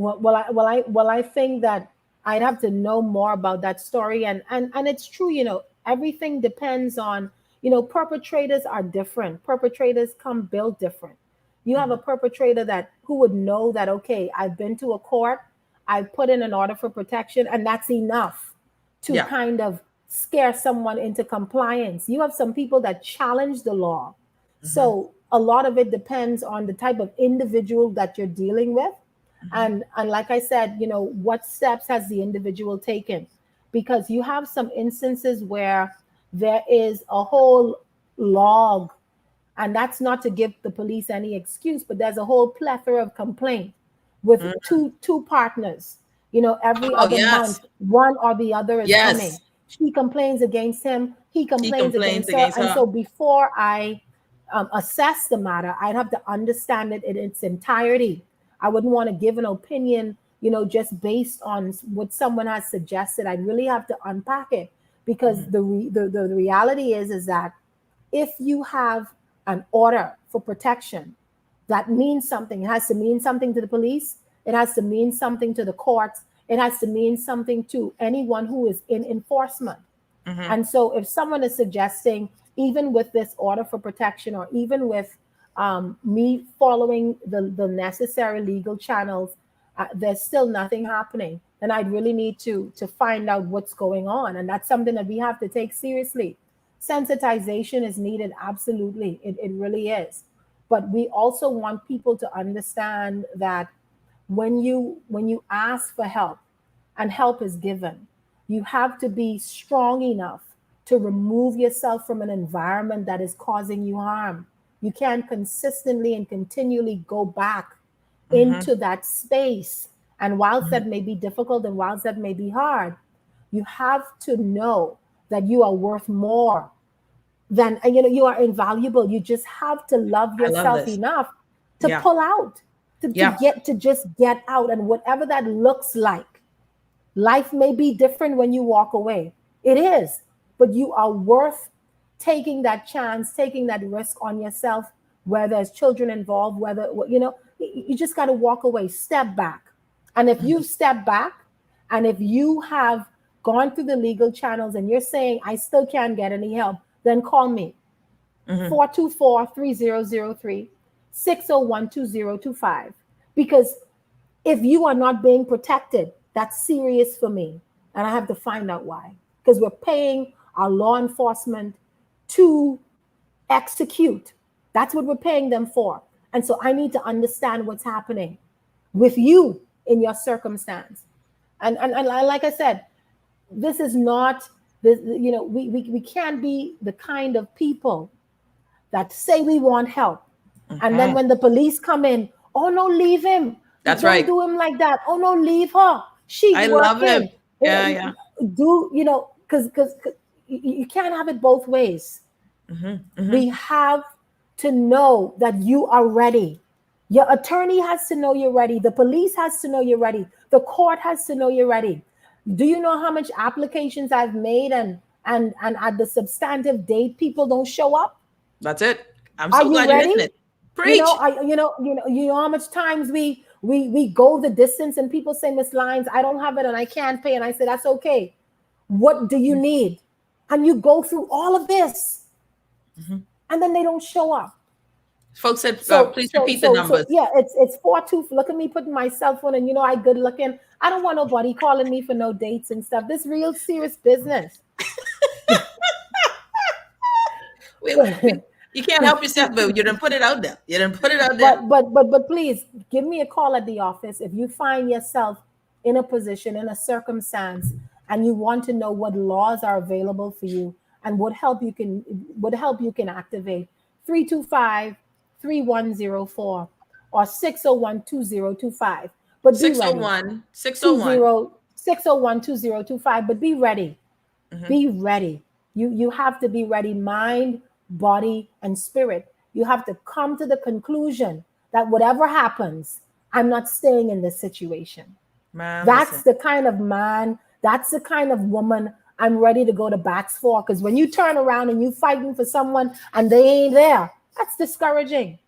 I think that I'd have to know more about that story, and it's true. You know, everything depends on, you know, perpetrators are different. Perpetrators come built different. You have a perpetrator who would know that, okay, I've been to a court, I've put in an order for protection, and that's enough to kind of scare someone into compliance. You have some people that challenge the law. So a lot of it depends on the type of individual that you're dealing with. And like I said, you know, what steps has the individual taken? Because you have some instances where there is a whole log, and that's not to give the police any excuse, but there's a whole plethora of complaint with two partners. You know, every other month, one or the other is coming. She complains against him. He complains against her. And so before I assess the matter, I'd have to understand it in its entirety. I wouldn't want to give an opinion, you know, just based on what someone has suggested. I'd really have to unpack it, because the reality is that if you have an order for protection, that means something. It has to mean something to the police. It has to mean something to the courts. It has to mean something to anyone who is in enforcement. And so if someone is suggesting, even with this order for protection, or even with me following the necessary legal channels, there's still nothing happening, then I'd really need to find out what's going on. And that's something that we have to take seriously. Sensitization is needed, absolutely. It really is. But we also want people to understand that when you ask for help and help is given, you have to be strong enough to remove yourself from an environment that is causing you harm. You can't consistently and continually go back into that space. And whilst that may be difficult and whilst that may be hard, you have to know that you are worth more than, you know, you are invaluable. You just have to love yourself enough to pull out, to just get out. And whatever that looks like, life may be different when you walk away. It is, but you are worth taking that chance, taking that risk on yourself, where there's children involved, whether, you know, you just got to walk away, step back. And if you step back, and if you have gone through the legal channels and you're saying, I still can't get any help, then call me. 424-3003, 601-2025. Because if you are not being protected, that's serious for me. And I have to find out why. Because we're paying our law enforcement to execute. That's what we're paying them for. And so I need to understand what's happening with you in your circumstance. And like I said, this is not, you know, we can't be the kind of people that say we want help. And then when the police come in, oh no, leave him. That's Don't right. do him like that. Oh no, leave her. She's I working. love him. Yeah. Do, you know, because you can't have it both ways. We have to know that you are ready. Your attorney has to know you're ready. The police has to know you're ready. The court has to know you're ready. Do you know how much applications I've made and at the substantive date people don't show up? That's it. I'm so glad you're hitting it. Preach. You know how much times we go the distance and people say, Miss Lyons, I don't have it and I can't pay. And I say, that's okay. What do you need? And you go through all of this. And then they don't show up. Folks said, please repeat the numbers. It's 42. Look at me putting my cell phone, and you know I good looking. I don't want nobody calling me for no dates and stuff. This real serious business. You can't help yourself, but you didn't put it out there. But please give me a call at the office if you find yourself in a position, in a circumstance, and you want to know what laws are available for you and what help you can activate. 325-3104 or 601-2025. But be ready. 601 601 601-2025. But be ready. Be ready. You have to be ready, mind, body, and spirit. You have to come to the conclusion that whatever happens, I'm not staying in this situation. Man, That's the kind of man, that's the kind of woman I'm ready to go to bats for. Because when you turn around and you fighting for someone and they ain't there, that's discouraging.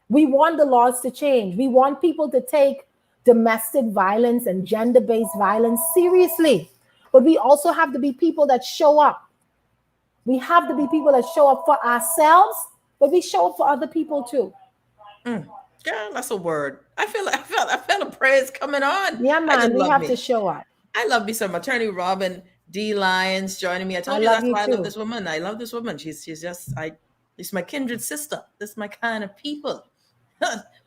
We want the laws to change. We want people to take domestic violence and gender-based violence seriously. But we also have to be people that show up. We have to be people that show up for ourselves, but we show up for other people too. Girl, that's a word. I felt a praise coming on. Yeah, man, we have to show up. I love me some attorney Robyn D. Lyons joining me. I told you that's why I love this woman. I love this woman. She's just she's my kindred sister. This is my kind of people.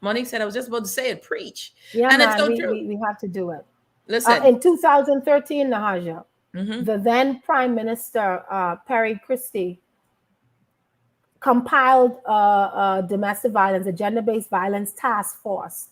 Monique said I was just about to say it. Preach. Yeah, and man, it's so true. We have to do it. Listen, in 2013, Nahaja, the then Prime Minister Perry Christie compiled a domestic violence, a gender-based violence task force,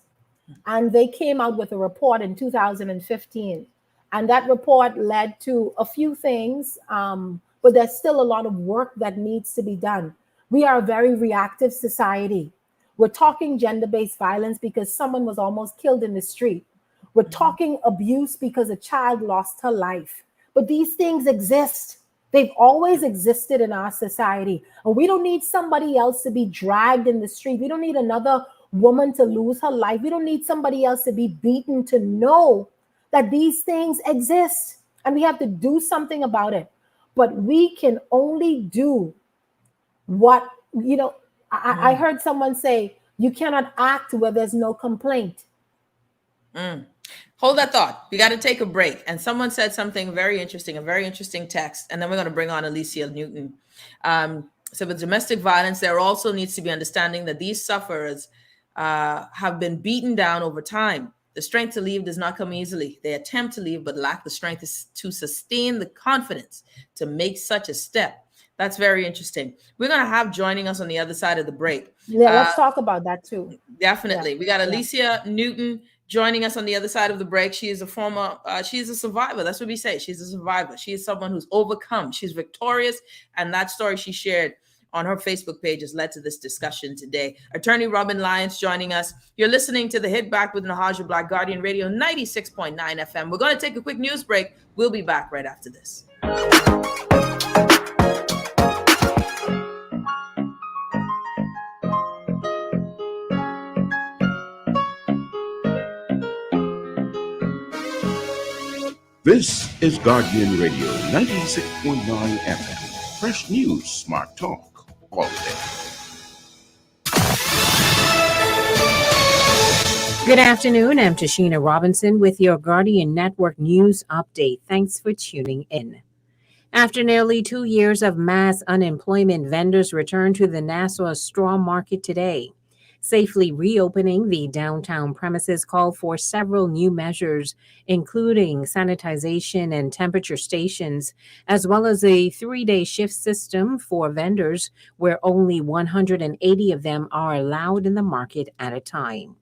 and they came out with a report in 2015. And that report led to a few things, but there's still a lot of work that needs to be done. We are a very reactive society. We're talking gender-based violence because someone was almost killed in the street. We're talking abuse because a child lost her life. But these things exist. They've always existed in our society. And we don't need somebody else to be dragged in the street. We don't need another woman to lose her life. We don't need somebody else to be beaten to know that these things exist. And we have to do something about it. But we can only do what, I heard someone say, you cannot act where there's no complaint. Hold that thought. We got to take a break. And someone said something very interesting, a very interesting text. And then we're going to bring on Alicia Newton. So with domestic violence, there also needs to be understanding that these sufferers have been beaten down over time. The strength to leave does not come easily. They attempt to leave, but lack the strength to sustain the confidence to make such a step. That's very interesting. We're going to have joining us on the other side of the break. Yeah, let's talk about that too. Definitely. We got Alicia Newton joining us on the other side of the break. She is she's a survivor. That's what we say. She's a survivor. She is someone who's overcome. She's victorious. And that story she shared on her Facebook page has led to this discussion today. Attorney Robyn Lyons joining us. You're listening to the Hit Back with Nahaja Black, Guardian Radio 96.9 FM. We're going to take a quick news break. We'll be back right after this. This is Guardian Radio 96.9 FM. Fresh news, smart talk, all day. Good afternoon. I'm Tashina Robinson with your Guardian Network News Update. Thanks for tuning in. After nearly 2 years of mass unemployment, vendors returned to the Nassau straw market today. Safely reopening the downtown premises called for several new measures, including sanitization and temperature stations, as well as a 3-day shift system for vendors where only 180 of them are allowed in the market at a time.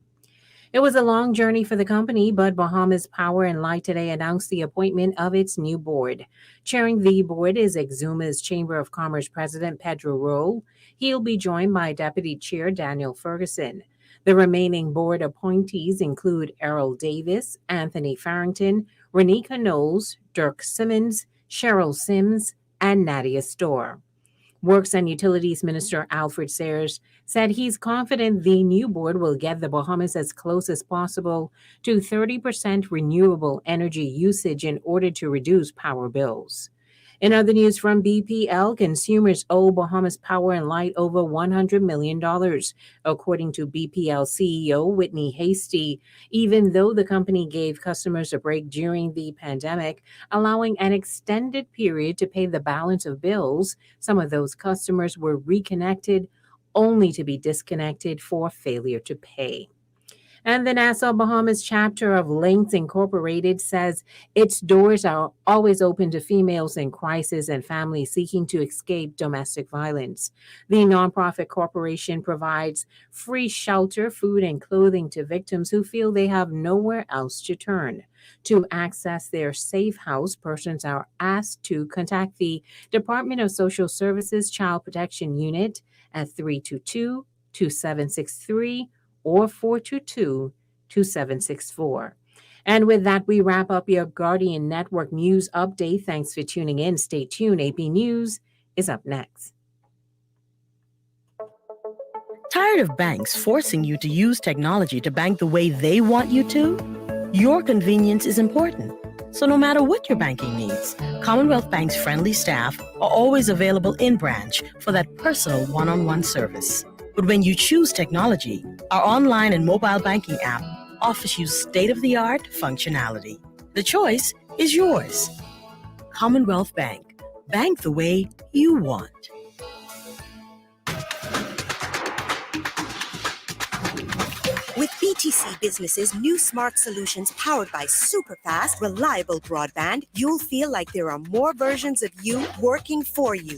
It was a long journey for the company, but Bahamas Power and Light today announced the appointment of its new board. Chairing the board is Exuma's Chamber of Commerce President Pedro Roll. He'll be joined by Deputy Chair Daniel Ferguson. The remaining board appointees include Errol Davis, Anthony Farrington, Renika Knowles, Dirk Simmons, Cheryl Sims, and Nadia Storr. Works and Utilities Minister Alfred Sayers said he's confident the new board will get the Bahamas as close as possible to 30% renewable energy usage in order to reduce power bills. In other news from BPL, consumers owe Bahamas Power and Light over $100 million, according to BPL CEO Whitney Hasty, even though the company gave customers a break during the pandemic, allowing an extended period to pay the balance of bills. Some of those customers were reconnected, only to be disconnected for failure to pay. And the Nassau Bahamas chapter of Links Incorporated says its doors are always open to females in crisis and families seeking to escape domestic violence. The nonprofit corporation provides free shelter, food, and clothing to victims who feel they have nowhere else to turn. To access their safe house, persons are asked to contact the Department of Social Services Child Protection Unit at 322-2763 or 422-2764. And with that, we wrap up your Guardian Network News Update. Thanks for tuning in. Stay tuned. AP News is up next. Tired of banks forcing you to use technology to bank the way they want you to? Your convenience is important. So no matter what your banking needs, Commonwealth Bank's friendly staff are always available in branch for that personal one-on-one service. But when you choose technology, our online and mobile banking app offers you state-of-the-art functionality. The choice is yours. Commonwealth Bank. Bank the way you want. With BTC Business's new smart solutions powered by super fast, reliable broadband, you'll feel like there are more versions of you working for you.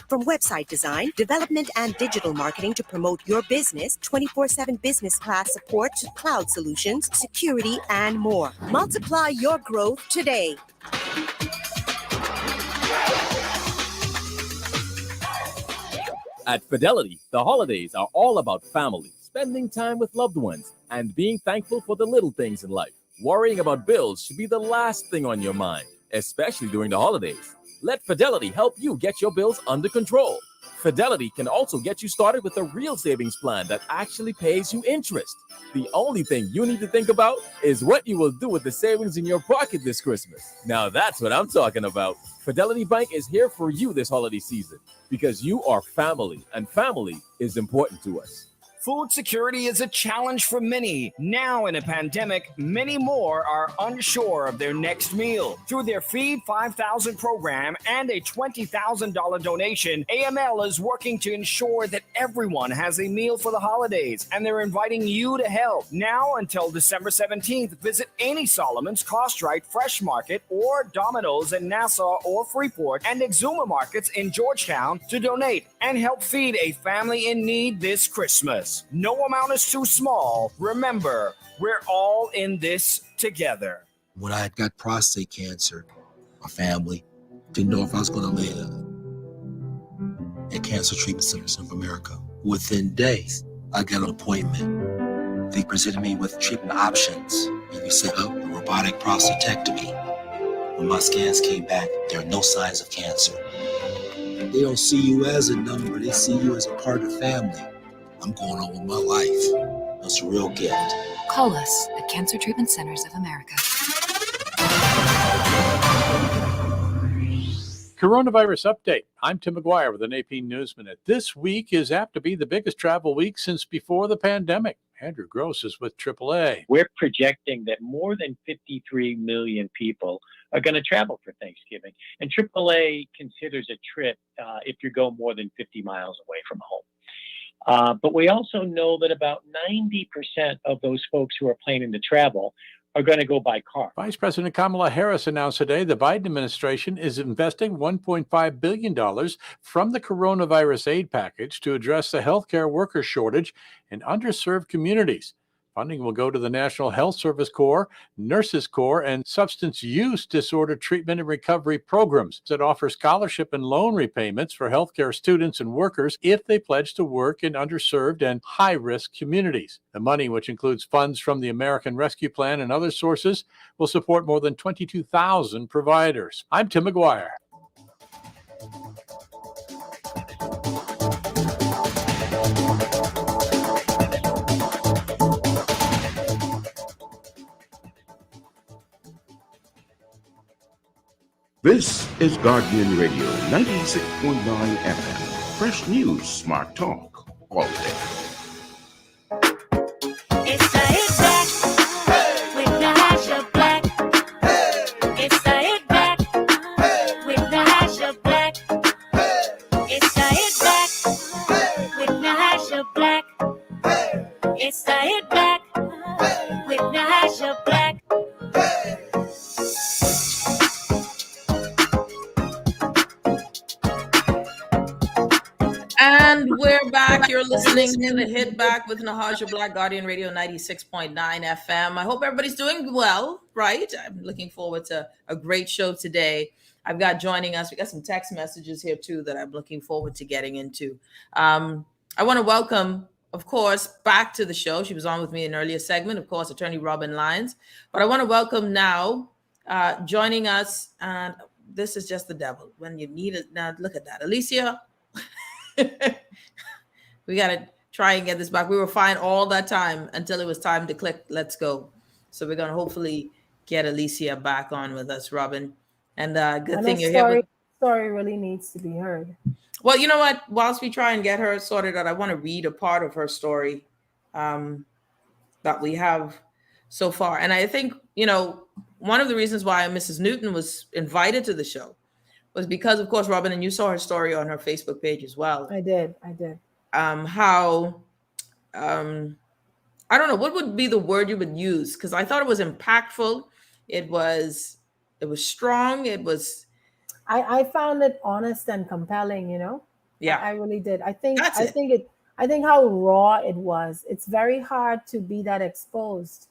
From website design, development, and digital marketing to promote your business, 24/7 business class support to cloud solutions, security, and more. Multiply your growth today. At Fidelity, the holidays are all about family, spending time with loved ones, and being thankful for the little things in life. Worrying about bills should be the last thing on your mind, especially during the holidays. Let Fidelity help you get your bills under control. Fidelity can also get you started with a real savings plan that actually pays you interest. The only thing you need to think about is what you will do with the savings in your pocket this Christmas. Now that's what I'm talking about. Fidelity Bank is here for you this holiday season because you are family, and family is important to us. Food security is a challenge for many. Now in a pandemic, many more are unsure of their next meal. Through their Feed 5,000 program and a $20,000 donation, AML is working to ensure that everyone has a meal for the holidays, and they're inviting you to help. Now until December 17th, visit any Solomon's, Costrite, Fresh Market, or Domino's in Nassau or Freeport, and Exuma Markets in Georgetown to donate and help feed a family in need this Christmas. No amount is too small. Remember, we're all in this together. When I got prostate cancer, my family didn't know if I was going to live at Cancer Treatment Centers of America. Within days, I got an appointment. They presented me with treatment options, and they set up a robotic prostatectomy. When my scans came back, there are no signs of cancer. They don't see you as a number. They see you as a part of the family. I'm going on with my life. That's a real gift. Call us at Cancer Treatment Centers of America. Coronavirus update. I'm Tim McGuire with an AP News Minute. This week is apt to be the biggest travel week since before the pandemic. Andrew Gross is with AAA. We're projecting that more than 53 million people are going to travel for Thanksgiving. And AAA considers a trip if you go more than 50 miles away from home. But we also know that about 90% of those folks who are planning to travel are going to go by car. Vice President Kamala Harris announced today the Biden administration is investing $1.5 billion from the coronavirus aid package to address the healthcare worker shortage in underserved communities. Funding will go to the National Health Service Corps, Nurses Corps, and Substance Use Disorder Treatment and Recovery Programs that offer scholarship and loan repayments for healthcare students and workers if they pledge to work in underserved and high-risk communities. The money, which includes funds from the American Rescue Plan and other sources, will support more than 22,000 providers. I'm Tim McGuire. This is Guardian Radio 96.9 FM. Fresh news, smart talk, all day. It's the Hit Back with Nahaja Black. It's the Hit Back with Nahaja Black. It's the Hit Back with Nahaja Black. It's the Hit Back We're back. You're listening to the Hit Back with Nahaja Black, Guardian Radio 96.9 FM. I hope everybody's doing well, right? I'm looking forward to a great show today. I've got joining us. We got some text messages here too that I'm looking forward to getting into. I want to welcome, of course, back to the show. She was on with me in an earlier segment, of course, Attorney Robyn Lyons. But I want to welcome now, joining us, and this is just the devil when you need it. Now look at that, Alicia. We got to try and get this back. We were fine all that time until it was time to click let's go. So we're going to hopefully get Alicia back on with us, Robyn. And good thing you're here. Story really needs to be heard. Well, you know what? Whilst we try and get her sorted out, I want to read a part of her story that we have so far. And I think, one of the reasons why Mrs. Newton was invited to the show was because, of course, Robyn, and you saw her story on her Facebook page as well. I did. How, I don't know, what would be the word you would use? Because I thought it was impactful. It was strong. I found it honest and compelling, Yeah. I really did. I think how raw it was. It's very hard to be that exposed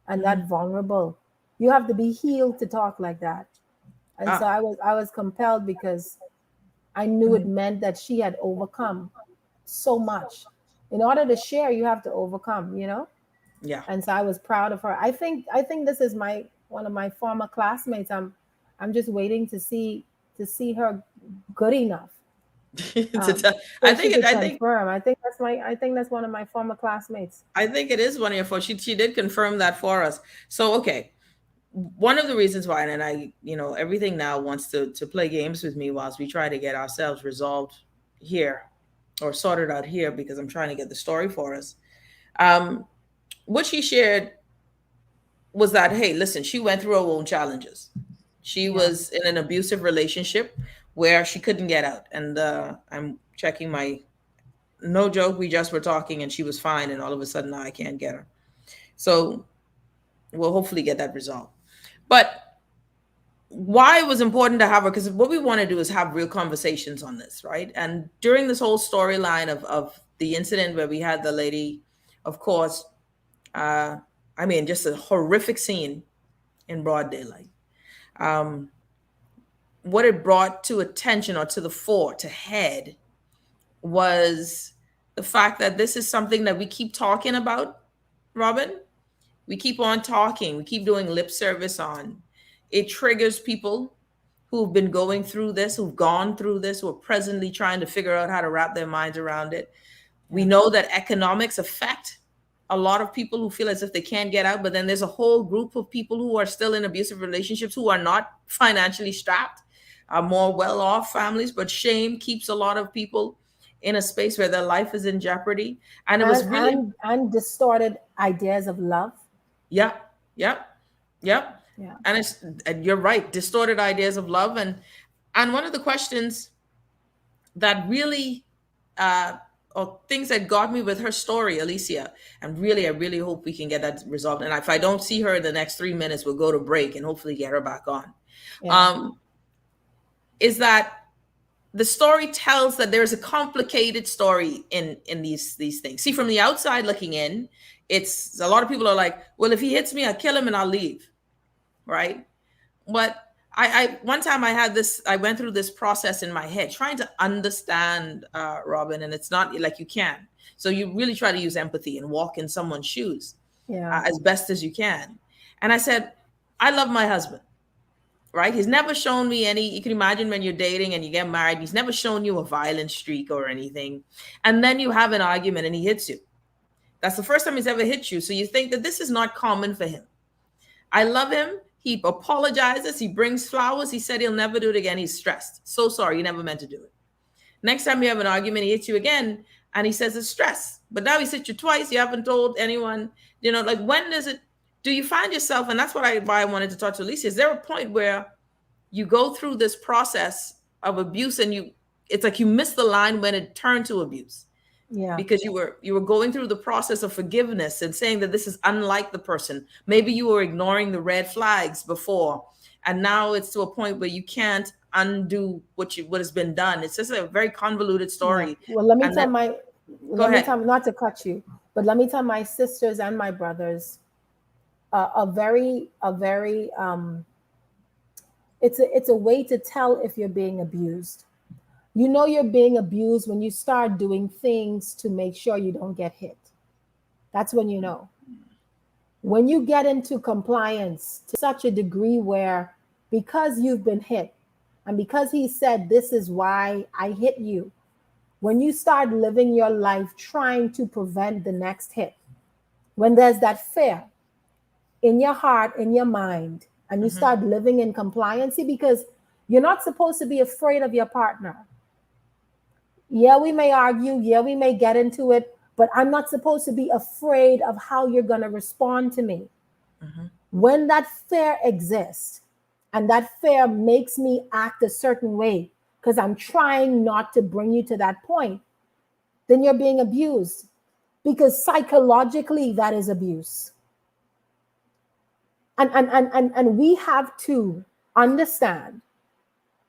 and that vulnerable. You have to be healed to talk like that. And so I was compelled because I knew it meant that she had overcome so much. In order to share, you have to overcome, Yeah. And so I was proud of her. I think this is one of my former classmates. I'm just waiting to see her good enough. I think that's one of my former classmates. I think it is one of your folks. She did confirm that for us. So okay. One of the reasons why, and I, everything now wants to play games with me whilst we try to get ourselves resolved here or sorted out here, because I'm trying to get the story for us. What she shared was that, hey, listen, she went through her own challenges. She was in an abusive relationship where she couldn't get out. And I'm checking no joke, we just were talking and she was fine. And all of a sudden now I can't get her. So we'll hopefully get that resolved. But why it was important to have her, because what we want to do is have real conversations on this, right? And during this whole storyline of the incident where we had the lady, of course, just a horrific scene in broad daylight. What it brought to attention or to the fore, to head, was the fact that this is something that we keep talking about, Robyn. We keep on talking. We keep doing lip service on. It triggers people who've been going through this, who've gone through this, who are presently trying to figure out how to wrap their minds around it. We know that economics affect a lot of people who feel as if they can't get out, but then there's a whole group of people who are still in abusive relationships who are not financially strapped, are more well-off families, but shame keeps a lot of people in a space where their life is in jeopardy. And it was really... And distorted ideas of love. Yeah. And you're right, distorted ideas of love. And one of the questions that really, or things that got me with her story, Alicia, and really, I really hope we can get that resolved. And if I don't see her in the next 3 minutes, we'll go to break and hopefully get her back on. Yeah. Is that the story tells that there's a complicated story in these things. See, from the outside looking in, it's a lot of people are like, well, if he hits me, I'll kill him and I'll leave. Right. But I one time I went through this process in my head, trying to understand Robyn, and it's not like you can. So you really try to use empathy and walk in someone's shoes as best as you can. And I said, I love my husband. Right. He's never shown me any. You can imagine when you're dating and you get married, he's never shown you a violent streak or anything. And then you have an argument and he hits you. That's the first time he's ever hit you. So you think that this is not common for him. I love him. He apologizes. He brings flowers. He said he'll never do it again. He's stressed. So sorry. You never meant to do it. Next time you have an argument, he hits you again and he says it's stress. But now he's hit you twice. You haven't told anyone, like when do you find yourself, and that's why I wanted to talk to Alicia, is there a point where you go through this process of abuse and it's like you missed the line when it turned to abuse? Yeah. Because you were going through the process of forgiveness and saying that this is unlike the person. Maybe you were ignoring the red flags before, and now it's to a point where you can't undo what has been done. It's just a very convoluted story. Yeah. Well, let me And tell that- my, Go ahead. not to cut you, but let me tell my sisters and my brothers a very it's a way to tell if you're being abused. You know you're being abused when you start doing things to make sure you don't get hit. That's when you know. When you get into compliance to such a degree where, because you've been hit and because he said this is why I hit you, when you start living your life trying to prevent the next hit, when there's that fear in your heart, in your mind, and you start living in compliancy, because you're not supposed to be afraid of your partner. Yeah, we may argue. Yeah, we may get into it, but I'm not supposed to be afraid of how you're going to respond to me. When that fear exists and that fear makes me act a certain way because I'm trying not to bring you to that point, then you're being abused, because psychologically that is abuse. And we have to understand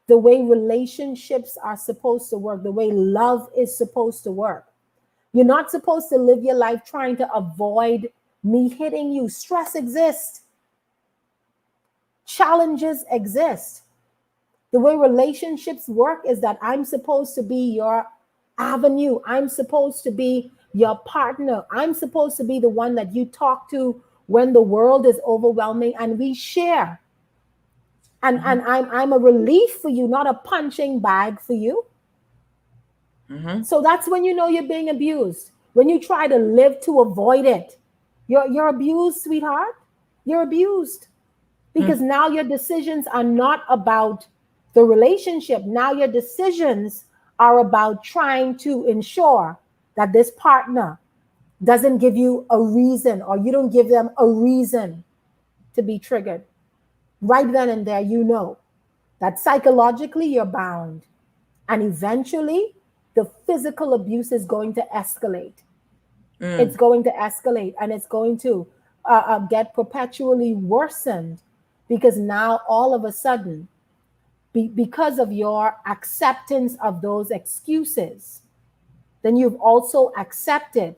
the way relationships are supposed to work, the way love is supposed to work. You're not supposed to live your life trying to avoid me hitting you. Stress exists. Challenges exist. The way relationships work is that I'm supposed to be your avenue. I'm supposed to be your partner. I'm supposed to be the one that you talk to when the world is overwhelming, and we share. And I'm a relief for you, not a punching bag for you. So that's when you know you're being abused. When you try to live to avoid it, you're abused, sweetheart. You're abused. Because now your decisions are not about the relationship. Now your decisions are about trying to ensure that this partner doesn't give you a reason, or you don't give them a reason to be triggered. Right then and there, you know that psychologically you're bound. And eventually, the physical abuse is going to escalate. It's going to escalate, and it's going to get perpetually worsened, because now all of a sudden, because of your acceptance of those excuses, then you've also accepted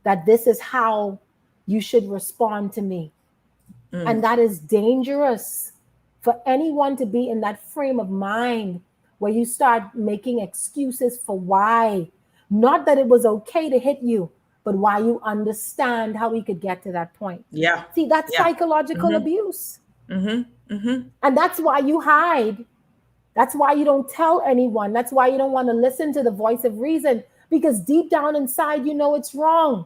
that this is how you should respond to me. And that is dangerous for anyone to be in that frame of mind where you start making excuses for why. Not that it was okay to hit you, but why you understand how we could get to that point. Yeah. See, that's psychological abuse. And that's why you hide. That's why you don't tell anyone. That's why you don't want to listen to the voice of reason, because deep down inside, you know it's wrong.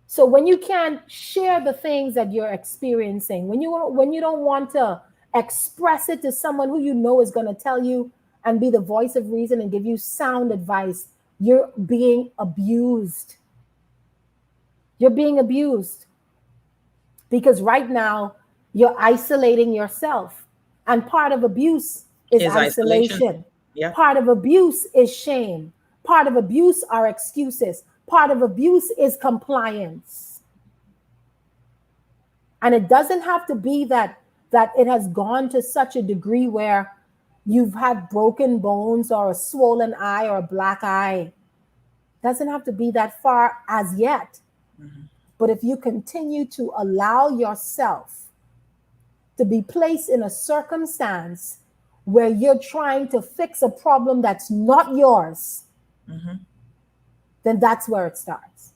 So when you can't share the things that you're experiencing, when you don't want to express it to someone who you know is going to tell you and be the voice of reason and give you sound advice, you're being abused. You're being abused. Because right now, you're isolating yourself. And part of abuse is isolation. Yeah. Part of abuse is shame. Part of abuse are excuses. Part of abuse is compliance. And it doesn't have to be that it has gone to such a degree where you've had broken bones or a swollen eye or a black eye. It doesn't have to be that far as yet. But if you continue to allow yourself to be placed in a circumstance where you're trying to fix a problem that's not yours, then that's where it starts.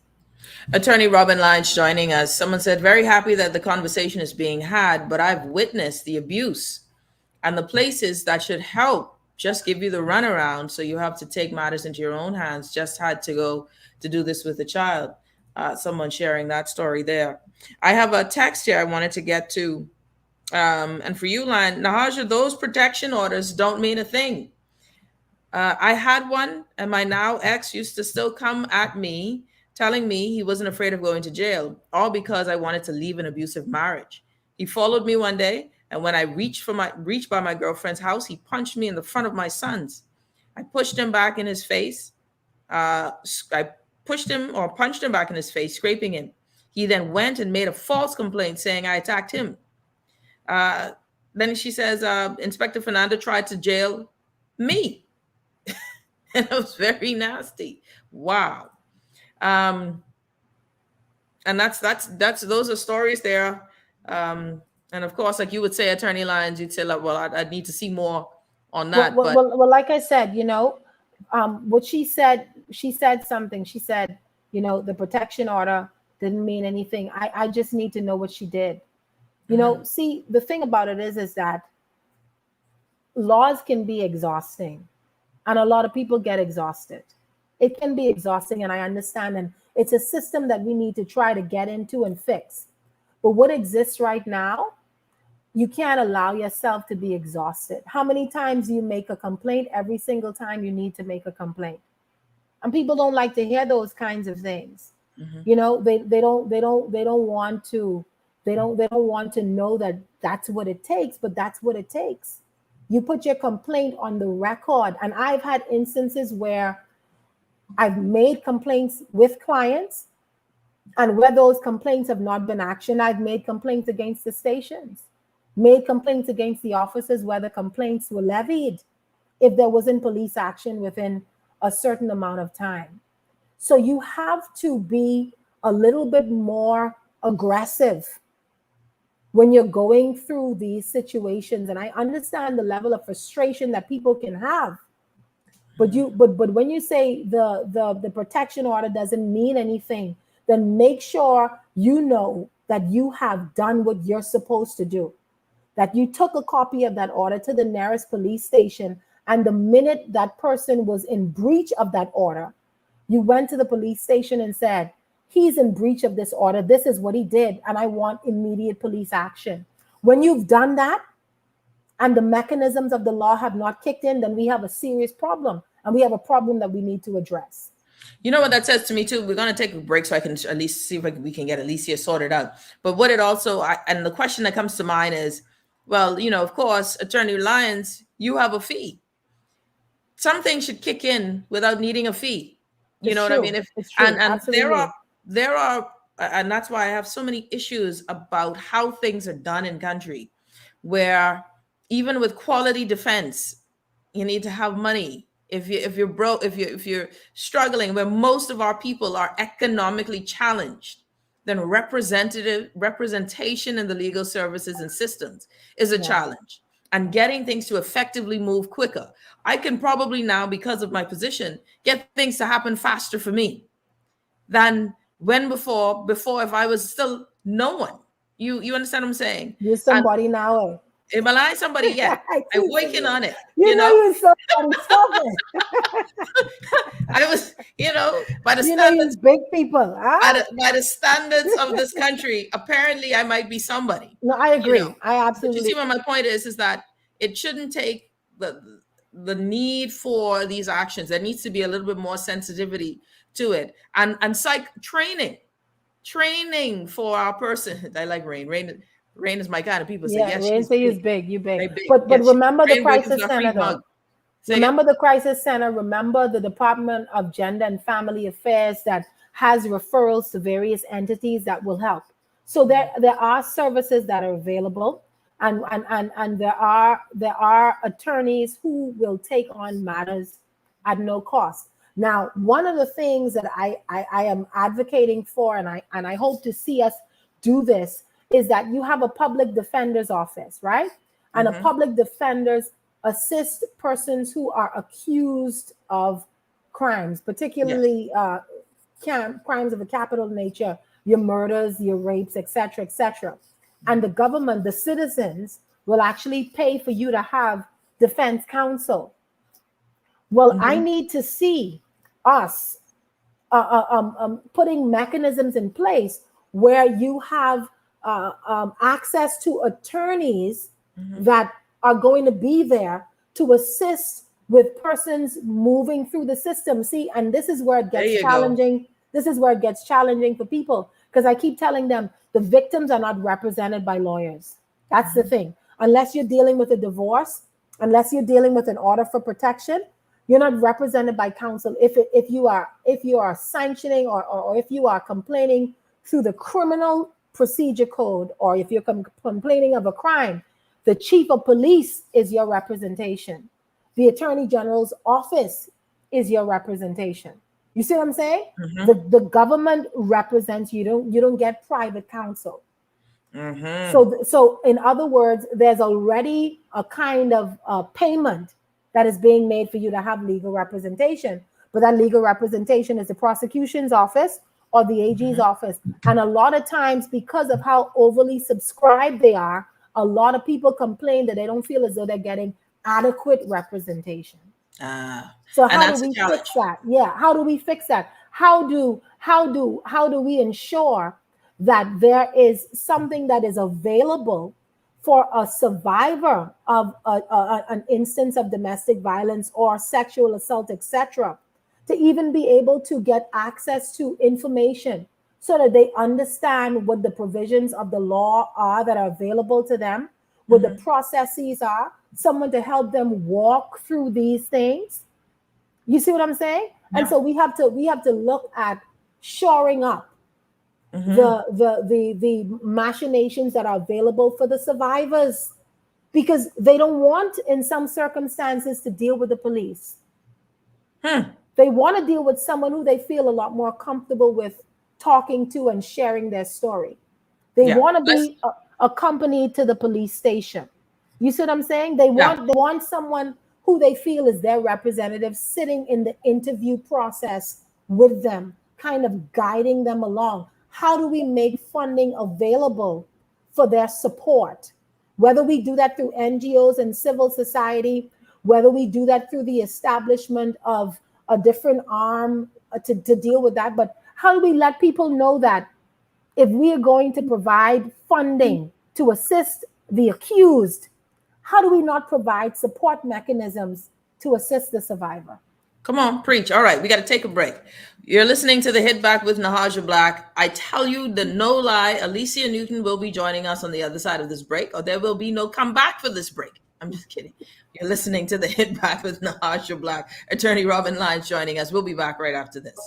Attorney Robyn Lyons joining us. Someone said, very happy that the conversation is being had, but I've witnessed the abuse, and the places that should help just give you the runaround. So you have to take matters into your own hands. Just had to go to do this with a child. Someone sharing that story there. I have a text here I wanted to get to. And for you, Lyon, Nahaja, those protection orders don't mean a thing. I had one, and my now ex used to still come at me, telling me he wasn't afraid of going to jail, all because I wanted to leave an abusive marriage. He followed me one day, and when I reached by my girlfriend's house, he punched me in the front of my sons. I pushed him back in his face. I punched him back in his face, scraping him. He then went and made a false complaint saying I attacked him. then she says, Inspector Fernando tried to jail me. And it was very nasty. Wow. And that's those are stories there. And of course, like you would say, Attorney Lyons, you'd say, like, well, I'd need to see more on that. Well, like I said, what she said something. She said, the protection order didn't mean anything. I just need to know what she did. See, the thing about it is that laws can be exhausting, and a lot of people get exhausted. It can be exhausting, and I understand, and it's a system that we need to try to get into and fix. But what exists right now, you can't allow yourself to be exhausted. How many times you make a complaint? Every single time you need to make a complaint. And people don't like to hear those kinds of things. They don't want to know that that's what it takes, but that's what it takes. You put your complaint on the record. And I've had instances where I've made complaints with clients, and where those complaints have not been actioned, I've made complaints against the stations, made complaints against the officers where the complaints were levied if there wasn't police action within a certain amount of time. So you have to be a little bit more aggressive when you're going through these situations. And I understand the level of frustration that people can have. But when you say the protection order doesn't mean anything, then make sure you know that you have done what you're supposed to do, that you took a copy of that order to the nearest police station, and the minute that person was in breach of that order, you went to the police station and said, he's in breach of this order, this is what he did, and I want immediate police action. When you've done that, and the mechanisms of the law have not kicked in, then we have a serious problem, and we have a problem that we need to address. You know what that says to me too? We're going to take a break so I can at least see if we can get Alicia sorted out. But what it also, and the question that comes to mind is, well, of course, Attorney Lyons, you have a fee. Some things should kick in without needing a fee. You know what I mean? And there are, and that's why I have so many issues about how things are done in country, where even with quality defense, you need to have money. If you're broke, if you're struggling, where most of our people are economically challenged, then representation in the legal services and systems is a challenge. And getting things to effectively move quicker. I can probably now, because of my position, get things to happen faster for me than when before if I was still no one. You understand what I'm saying? You're somebody now. Am I somebody yet? I'm working on it. You're somebody. I was, by the standards, big people. By the standards of this country, apparently I might be somebody. No, I agree. I absolutely. But you see what my point is that it shouldn't take the need for these actions. There needs to be a little bit more sensitivity to it, and psych training for our person. I like Rain. Rain is my kind of people say, yes, Rain say he's big. You big. Big. But yes, remember the Rain crisis center though. Remember the crisis center. Remember the Department of Gender and Family Affairs that has referrals to various entities that will help. So there are services that are available, and there are attorneys who will take on matters at no cost. Now, one of the things that I am advocating for, and I hope to see us do this, is that you have a public defender's office, right? And a public defenders assist persons who are accused of crimes, particularly crimes of a capital nature, your murders, your rapes, etc., etc. And the government, the citizens, will actually pay for you to have defense counsel. Well, I need to see us putting mechanisms in place where you have access to attorneys that are going to be there to assist with persons moving through the system. See, and this is where it gets challenging. This is where it gets challenging for people, because I keep telling them the victims are not represented by lawyers. That's the thing. Unless you're dealing with a divorce, unless you're dealing with an order for protection, you're not represented by counsel. If you are sanctioning or if you are complaining through the criminal procedure code, or if you're complaining of a crime, The chief of police is your representation. The attorney general's office is your representation. You see what I'm saying? The government represents you. You don't get private counsel. So in other words, there's already a kind of payment that is being made for you to have legal representation. But that legal representation is the prosecution's office or the AG's office. And a lot of times, because of how overly subscribed they are, a lot of people complain that they don't feel as though they're getting adequate representation. So how do we fix that? Yeah, how do we fix that? How do we ensure that there is something that is available for a survivor of an instance of domestic violence or sexual assault, etc., to even be able to get access to information so that they understand what the provisions of the law are that are available to them, what the processes are, someone to help them walk through these things. You see what I'm saying? Yeah. And so we have to look at shoring up the machinations that are available for the survivors, because they don't want, in some circumstances, to deal with the police. They want to deal with someone who they feel a lot more comfortable with talking to and sharing their story. They want to be accompanied to the police station. You see what I'm saying? They want someone who they feel is their representative sitting in the interview process with them, kind of guiding them along. How do we make funding available for their support? Whether we do that through NGOs and civil society, whether we do that through the establishment of a different arm to deal with that. But how do we let people know that if we are going to provide funding to assist the accused, how do we not provide support mechanisms to assist the survivor? Come on, preach. All right, we got to take a break. You're listening to The Hit Back with Nahaja Black. I tell you the no lie, Alicia Newton will be joining us on the other side of this break, or there will be no comeback for this break. I'm just kidding. You're listening to The Hit Back with Nahaja Black. Attorney Robyn Lyons joining us. We'll be back right after this.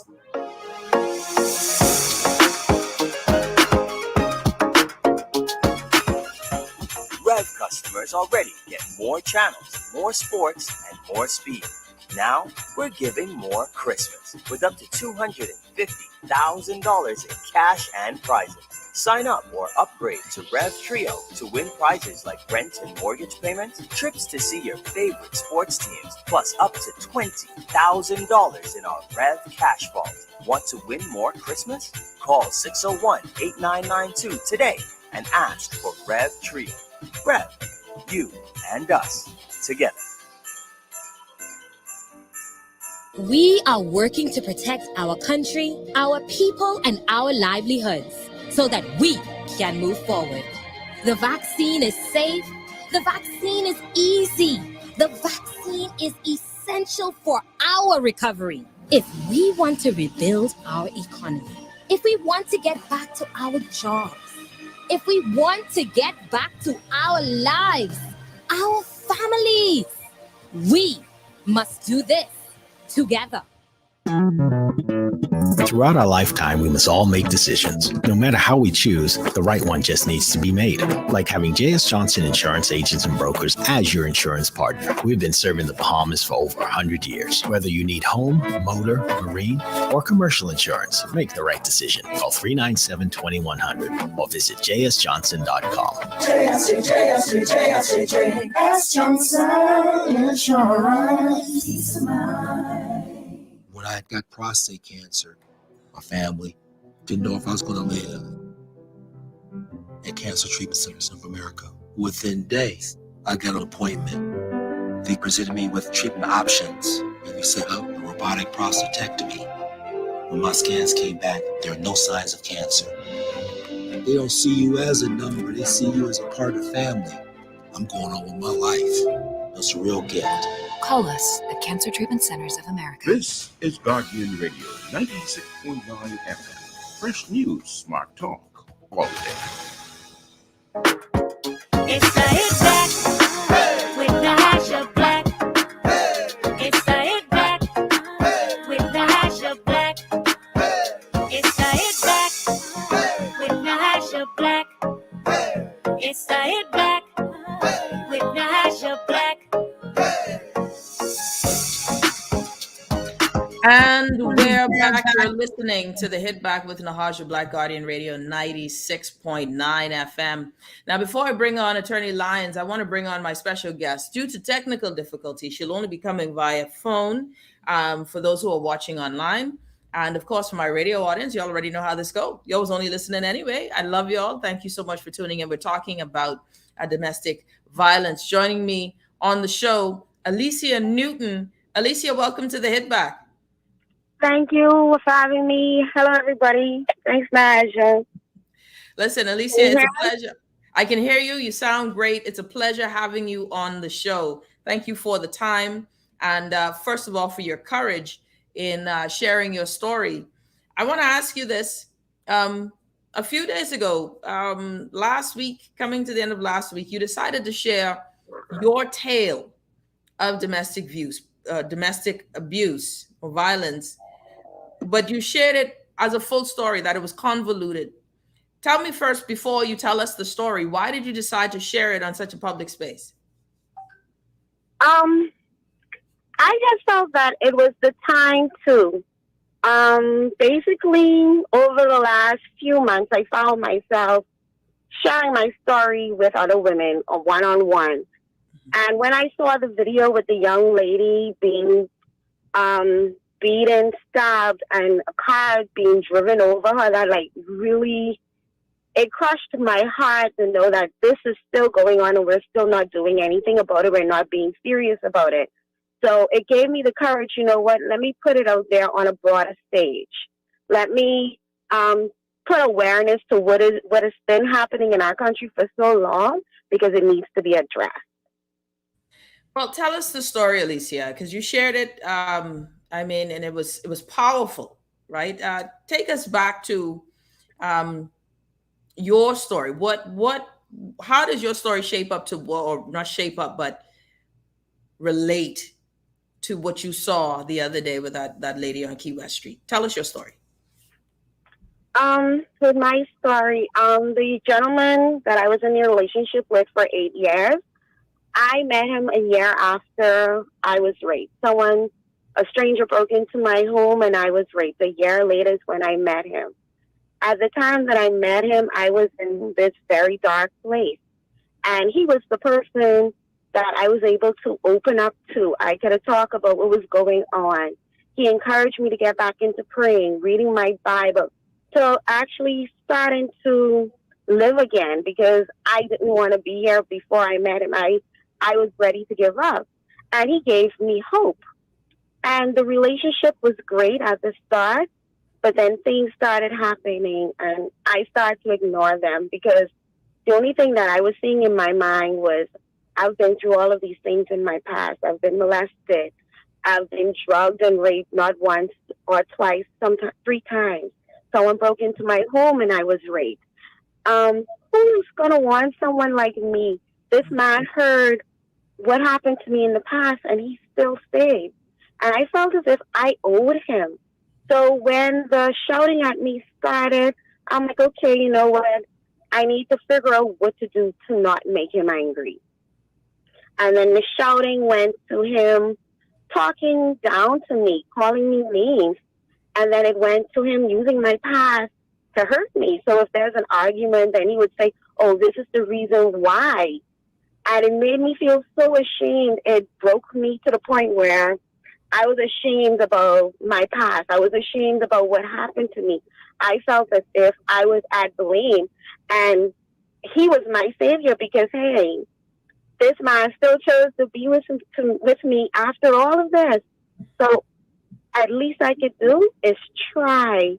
Rev customers already get more channels, more sports, and more speed. Now, we're giving more Christmas with up to $250,000 in cash and prizes. Sign up or upgrade to Rev Trio to win prizes like rent and mortgage payments, trips to see your favorite sports teams, plus up to $20,000 in our Rev Cash Vault. Want to win more Christmas? Call 601-8992 today and ask for Rev Trio. Rev, you and us together. We are working to protect our country, our people, and our livelihoods so that we can move forward. The vaccine is safe. The vaccine is easy. The vaccine is essential for our recovery. If we want to rebuild our economy, if we want to get back to our jobs, if we want to get back to our lives, our families, we must do this together. Throughout our lifetime, we must all make decisions. No matter how we choose, the right one just needs to be made. Like having J.S. Johnson Insurance Agents and Brokers as your insurance partner. We've been serving the Bahamas for over 100 years. Whether you need home, motor, marine, or commercial insurance, make the right decision. Call 397-2100 or visit jsjohnson.com. J.S. Johnson Insurance. Peace of mind. When I got prostate cancer, my family didn't know if I was going to live at Cancer Treatment Centers of America. Within days, I got an appointment. They presented me with treatment options, and they set up a robotic prostatectomy. When my scans came back, there are no signs of cancer. They don't see you as a number, they see you as a part of the family. I'm going on with my life. That's a real gift. Call us at Cancer Treatment Centers of America. This is Guardian Radio 96.9 FM. Fresh news, smart talk, all day. It's the Hit Back with Nahaja Black. It's the Hit Back with Nahaja Black. It's the Hit Back with Nahaja Black. It's the Hit Back with Nahaja Black. And we're back. You're listening to the Hit Back with Nahaja Black, Guardian Radio 96.9 FM. Now, before I bring on Attorney Lyons, I want to bring on my special guest. Due to technical difficulties, she'll only be coming via phone for those who are watching online. And of course, for my radio audience, you already know how this goes. You're always only listening anyway. I love you all. Thank you so much for tuning in. We're talking about domestic violence. Joining me on the show, Alicia Newton. Alicia, welcome to the Hit Back. Thank you for having me. Hello, everybody. Thanks, Nahaja. Listen, Alicia, it's a pleasure. I can hear you. You sound great. It's a pleasure having you on the show. Thank you for the time. And first of all, for your courage in sharing your story. I want to ask you this. A few days ago, last week, coming to the end of last week, you decided to share your tale of domestic abuse or violence, but you shared it as a full story, that it was convoluted. Tell me first, before you tell us the story, why did you decide to share it on such a public space? I just felt that it was the time to. Basically, over the last few months, I found myself sharing my story with other women one-on-one. And when I saw the video with the young lady being beaten, stabbed, and a car being driven over her, that really, it crushed my heart to know that this is still going on and we're still not doing anything about it. We're not being serious about it. So it gave me the courage, you know what, let me put it out there on a broader stage. Let me put awareness to what has been happening in our country for so long, because it needs to be addressed. Well, tell us the story, Alicia, because you shared it. And it was powerful, right? Take us back to your story. How does your story shape up to, or not shape up, but relate to what you saw the other day with that lady on Key West Street? Tell us your story. With my story, the gentleman that I was in a relationship with for 8 years, I met him a year after I was raped. A stranger broke into my home and I was raped. A year later is when I met him. At the time that I met him, I was in this very dark place. And he was the person that I was able to open up to. I could talk about what was going on. He encouraged me to get back into praying, reading my Bible, to actually starting to live again, because I didn't want to be here before I met him. I was ready to give up. And he gave me hope. And the relationship was great at the start, but then things started happening and I started to ignore them, because the only thing that I was seeing in my mind was, I've been through all of these things in my past. I've been molested. I've been drugged and raped, not once or twice, sometimes 3 times. Someone broke into my home and I was raped. Who's going to want someone like me? This man heard what happened to me in the past and he still stayed. And I felt as if I owed him. So when the shouting at me started, I'm like, okay, you know what? I need to figure out what to do to not make him angry. And then the shouting went to him talking down to me, calling me names. And then it went to him using my past to hurt me. So if there's an argument, then he would say, oh, this is the reason why. And it made me feel so ashamed. It broke me to the point where I was ashamed about my past. I was ashamed about what happened to me. I felt as if I was at blame. And he was my savior because, hey, this man still chose to be with me after all of this. So at least I could do is try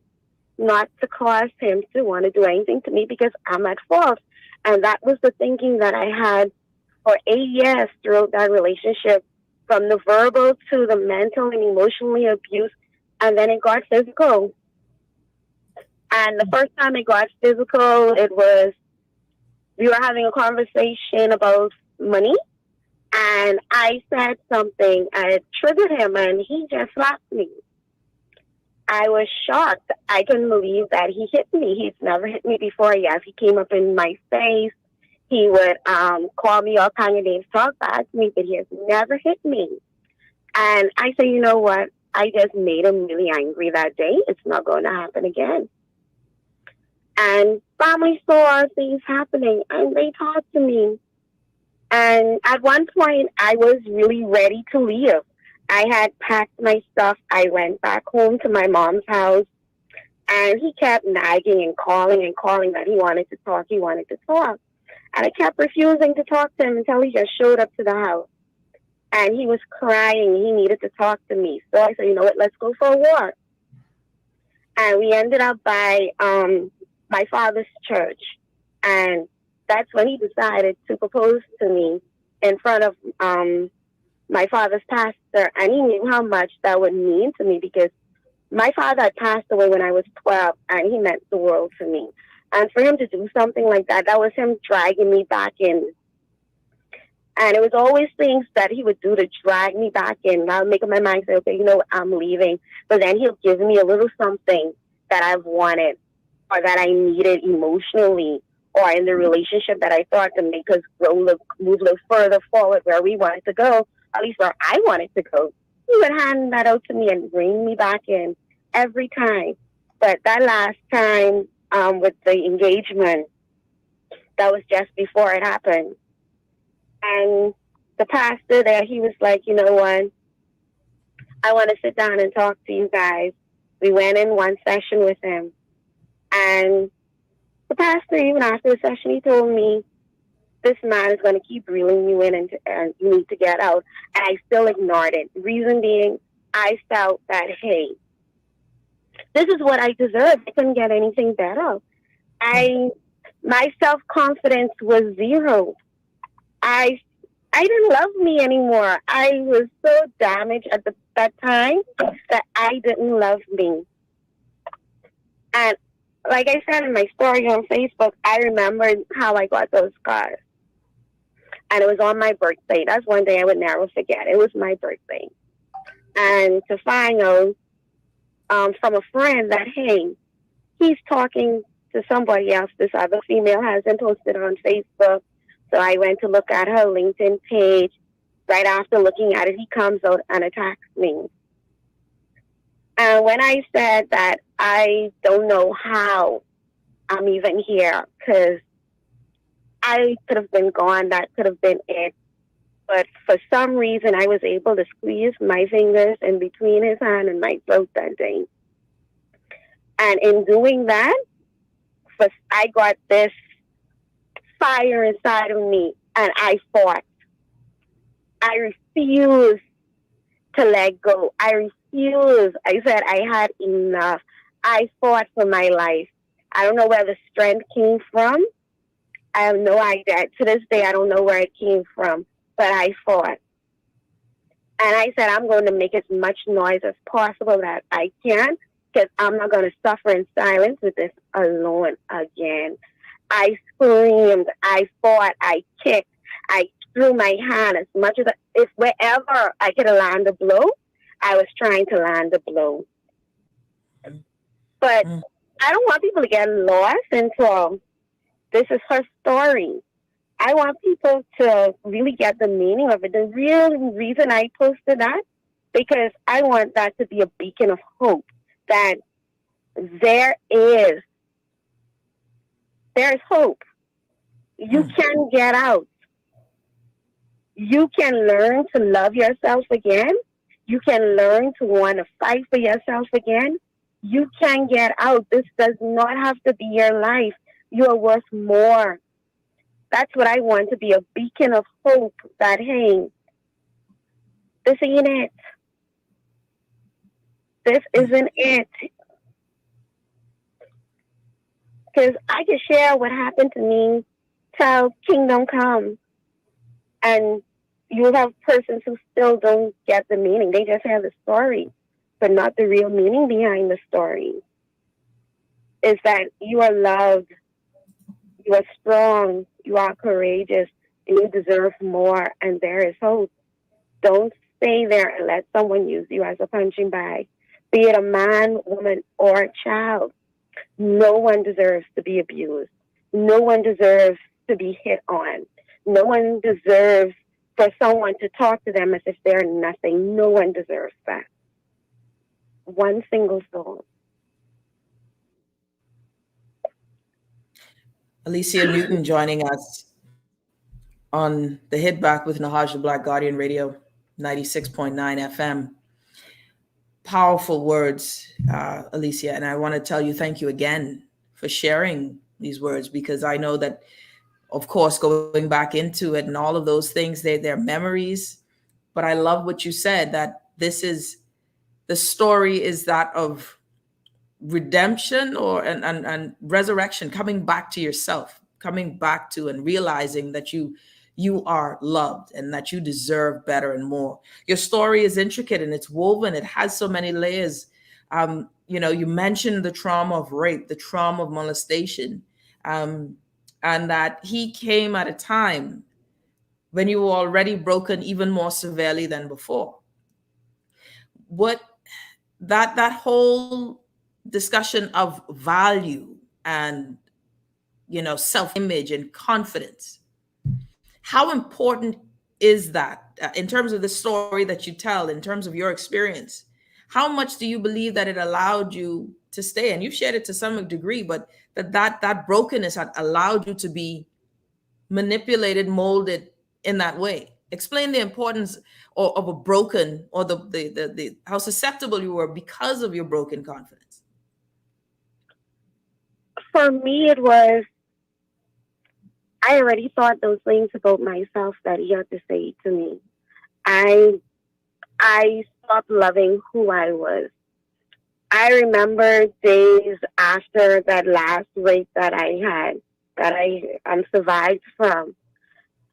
not to cause him to want to do anything to me because I'm at fault. And that was the thinking that I had for 8 years throughout that relationship, from the verbal to the mental and emotionally abuse. And then it got physical. And the first time it got physical, it was, we were having a conversation about money. And I said something and it triggered him and he just slapped me. I was shocked. I couldn't believe that he hit me. He's never hit me before. Yes, he came up in my face. He would call me all kind of names, talk back to me, but he has never hit me. And I say, you know what? I just made him really angry that day. It's not going to happen again. And family saw things happening, and they talked to me. And at one point, I was really ready to leave. I had packed my stuff. I went back home to my mom's house, and he kept nagging and calling that he wanted to talk. He wanted to talk. And I kept refusing to talk to him until he just showed up to the house. And he was crying. He needed to talk to me. So I said, you know what, let's go for a walk. And we ended up by my father's church. And that's when he decided to propose to me in front of my father's pastor. And he knew how much that would mean to me because my father had passed away when I was 12, and he meant the world to me. And for him to do something like that, that was him dragging me back in. And it was always things that he would do to drag me back in. I'll make up my mind, say, okay, you know what, I'm leaving. But then he'll give me a little something that I've wanted or that I needed emotionally or in the relationship that I thought to make us move a little further forward where we wanted to go, at least where I wanted to go. He would hand that out to me and bring me back in every time. But that last time with the engagement, that was just before it happened. And the pastor there, he was like, you know what? I want to sit down and talk to you guys. We went in one session with him. And the pastor, even after the session, he told me, this man is going to keep reeling you in and you need to get out. And I still ignored it. Reason being, I felt that, hey, this is what I deserve. I couldn't get anything better. My self-confidence was zero. I didn't love me anymore. I was so damaged at that time that I didn't love me. And like I said in my story on Facebook, I remembered how I got those scars. And it was on my birthday. That's one day I would never forget. It was my birthday. And to find out from a friend that, hey, he's talking to somebody else, this other female hasn't posted on Facebook. So I went to look at her LinkedIn page. Right after looking at it, he comes out and attacks me. And when I said that I don't know how I'm even here, because I could have been gone, that could have been it. But for some reason, I was able to squeeze my fingers in between his hand and my throat that day. And in doing that, I got this fire inside of me, and I fought. I refused to let go. I refused. I said I had enough. I fought for my life. I don't know where the strength came from. I have no idea. To this day, I don't know where it came from, but I fought. And I said, I'm going to make as much noise as possible that I can, because I'm not going to suffer in silence with this alone again. I screamed, I fought, I kicked, I threw my hand as much as if wherever I could land a blow, I was trying to land a blow. But I don't want people to get lost into this is her story. I want people to really get the meaning of it. The real reason I posted that, because I want that to be a beacon of hope that there's hope. You can get out. You can learn to love yourself again. You can learn to want to fight for yourself again. You can get out. This does not have to be your life. You are worth more. That's what I want, to be a beacon of hope that, hey, this ain't it. This isn't it. Because I can share what happened to me till kingdom come. And you have persons who still don't get the meaning. They just have the story, but not the real meaning behind the story. Is that you are loved, you are strong, you are courageous, and you deserve more, and there is hope. Don't stay there and let someone use you as a punching bag, be it a man, woman, or a child. No one deserves to be abused. No one deserves to be hit on. No one deserves for someone to talk to them as if they're nothing. No one deserves that. One single soul. Alicia Newton joining us on the Hit Back with Nahaja Black, Guardian Radio, 96.9 FM. Powerful words, Alicia. And I want to tell you thank you again for sharing these words, because I know that, of course, going back into it and all of those things, they're memories. But I love what you said, that this is, the story is that of redemption and resurrection, coming back to yourself, coming back to and realizing that you are loved and that you deserve better and more. Your story is intricate and it's woven. It has so many layers. You mentioned the trauma of rape, the trauma of molestation, and that he came at a time when you were already broken even more severely than before. What that whole discussion of value and self-image and confidence, how important is that in terms of the story that you tell, in terms of your experience? How much do you believe that it allowed you to stay? And you've shared it to some degree, but that brokenness had allowed you to be manipulated, molded in that way. Explain the importance of a broken, or the how susceptible you were because of your broken confidence. For me, it was, I already thought those things about myself that he had to say to me. I stopped loving who I was. I remember days after that last rape that I had, that I survived from.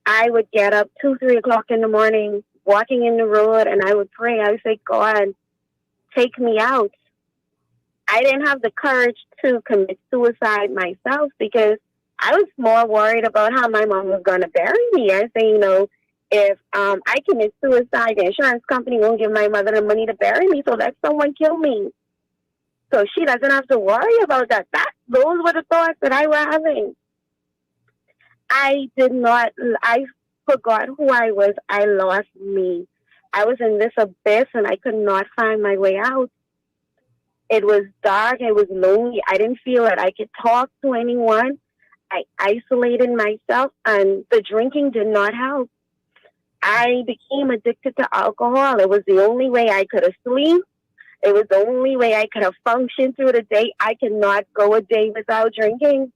I would get up 2-3 o'clock in the morning, walking in the road, and I would pray. I would say, God, take me out. I didn't have the courage to commit suicide myself because I was more worried about how my mom was going to bury me. I say, if I commit suicide, the insurance company won't give my mother the money to bury me, so let someone kill me. So she doesn't have to worry about that. Those were the thoughts that I was having. I forgot who I was. I lost me. I was in this abyss and I could not find my way out. It was dark. It was lonely. I didn't feel that I could talk to anyone. I isolated myself, and the drinking did not help. I became addicted to alcohol. It was the only way I could have slept. It was the only way I could have functioned through the day. I could not go a day without drinking.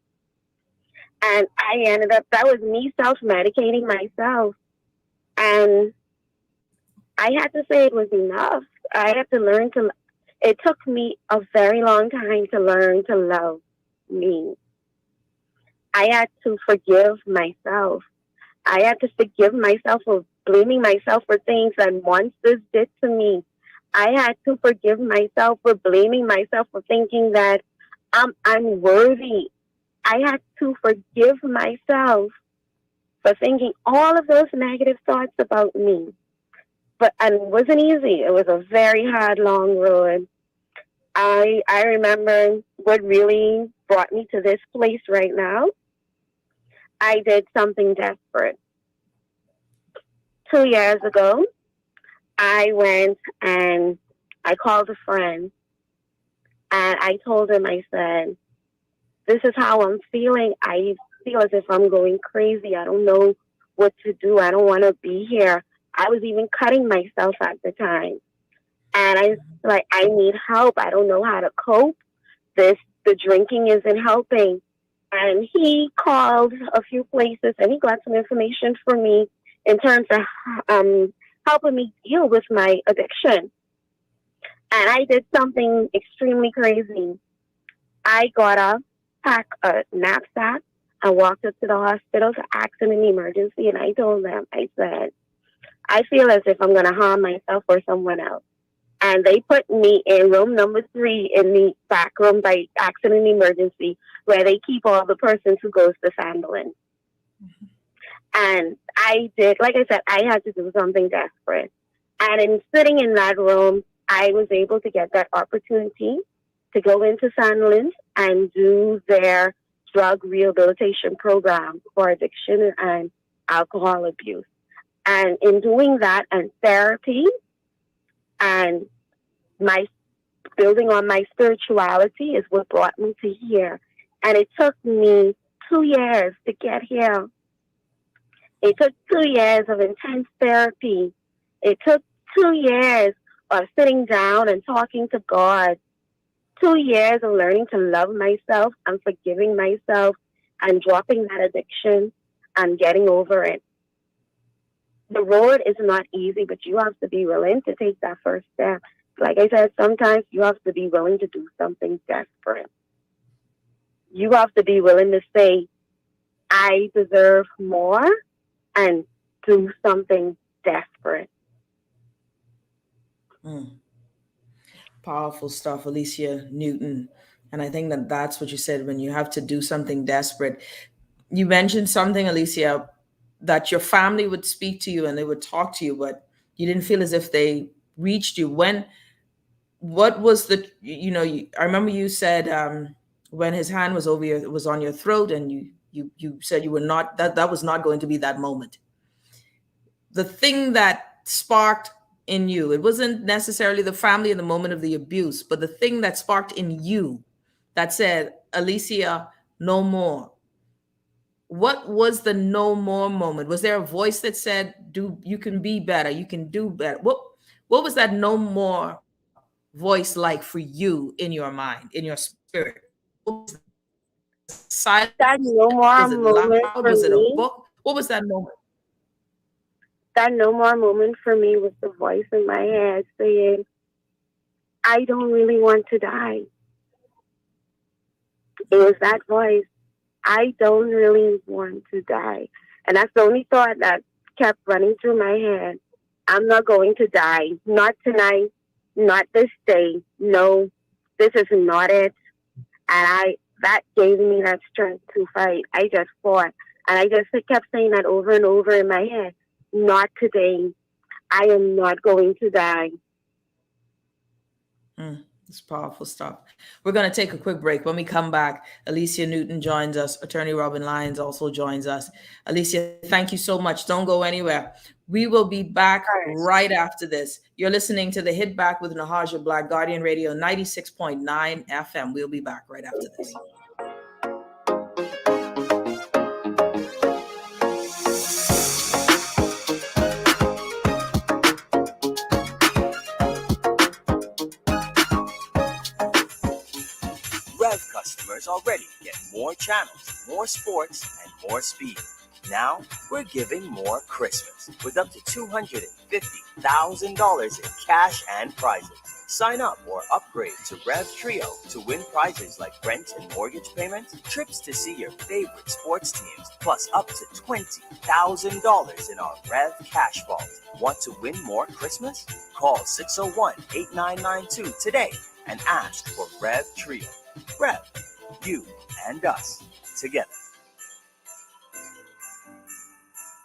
And I ended up, that was me self-medicating myself. And I had to say it was enough. I had to learn it took me a very long time to learn to love me. I had to forgive myself. I had to forgive myself for blaming myself for things that monsters did to me. I had to forgive myself for blaming myself for thinking that I'm unworthy. I had to forgive myself for thinking all of those negative thoughts about me. And it wasn't easy. It was a very hard, long road. I remember what really brought me to this place right now. I did something desperate. 2 years ago, I went and I called a friend and I told him, I said, this is how I'm feeling. I feel as if I'm going crazy. I don't know what to do. I don't want to be here. I was even cutting myself at the time. And I need help. I don't know how to cope. The drinking isn't helping. And he called a few places and he got some information for me in terms of helping me deal with my addiction. And I did something extremely crazy. I got up, packed a knapsack, and walked up to the hospital to accident and emergency. And I told them, I said, I feel as if I'm going to harm myself or someone else. And they put me in room number 3 in the back room by accident emergency, where they keep all the persons who goes to Sandelin. Mm-hmm. And I did, like I said, I had to do something desperate. And in sitting in that room, I was able to get that opportunity to go into Sandelin and do their drug rehabilitation program for addiction and alcohol abuse. And in doing that and therapy and my building on my spirituality is what brought me to here. And it took me 2 years to get here. It took 2 years of intense therapy. It took 2 years of sitting down and talking to God. 2 years of learning to love myself and forgiving myself and dropping that addiction and getting over it. The road is not easy, but you have to be willing to take that first step. Like I said, sometimes you have to be willing to do something desperate. You have to be willing to say, I deserve more, and do something desperate. Powerful stuff, Alicia Newton. And I think that that's what you said, when you have to do something desperate. You mentioned something, Alicia, that your family would speak to you and they would talk to you, but you didn't feel as if they reached you. What was the, I remember you said when his hand was was on your throat, and you said you were not, that was not going to be that moment. The thing that sparked in you, it wasn't necessarily the family in the moment of the abuse, but the thing that sparked in you that said, Alicia, no more. What was the no more moment? Was there a voice that said, you can be better, you can do better? What was that no more voice like for you in your mind, in your spirit? What was silence? That no more Was it moment loud? for Was it a me? book? What was that moment? That no more moment for me was the voice in my head saying, I don't really want to die. It was that voice. I don't really want to die. And that's the only thought that kept running through my head. I'm not going to die. Not tonight. Not this day. No, this is not it. And that gave me that strength to fight. I just fought. And I just kept saying that over and over in my head. Not today. I am not going to die. It's powerful stuff. We're going to take a quick break. When we come back, Alicia Newton joins us. Attorney Robyn Lyons also joins us. Alicia, thank you so much. Don't go anywhere. We will be back right after this. You're listening to the Hit Back with Nahaja Black, Guardian Radio 96.9 FM. We'll be back right after this. Customers already get more channels, more sports, and more speed. Now, we're giving more Christmas with up to $250,000 in cash and prizes. Sign up or upgrade to Rev Trio to win prizes like rent and mortgage payments, trips to see your favorite sports teams, plus up to $20,000 in our Rev Cash Vault. Want to win more Christmas? Call 601-8992 today and ask for Rev Trio. Rev, you and us together.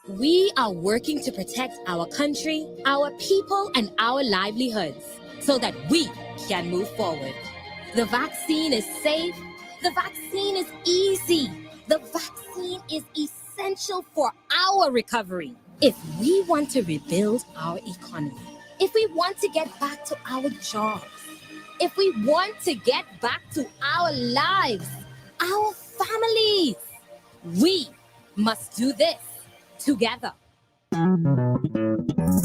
We are working to protect our country, our people, and our livelihoods so that we can move forward. The vaccine is safe. The vaccine is easy. The vaccine is essential for our recovery. If we want to rebuild our economy, if we want to get back to our jobs, if we want to get back to our lives, our families, we must do this together.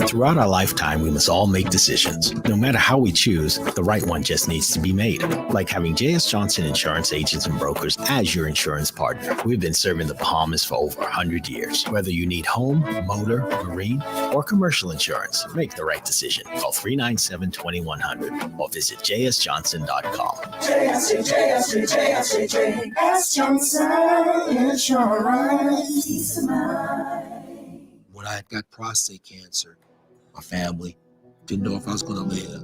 Throughout our lifetime, we must all make decisions. No matter how we choose, the right one just needs to be made. Like having J.S. Johnson Insurance Agents and Brokers as your insurance partner. We've been serving the Bahamas for over 100 years. Whether you need home, motor, marine, or commercial insurance, make the right decision. Call 397-2100 or visit jsjohnson.com. JS Johnson Insurance. Peace of mind. When I got prostate cancer, my family didn't know if I was going to live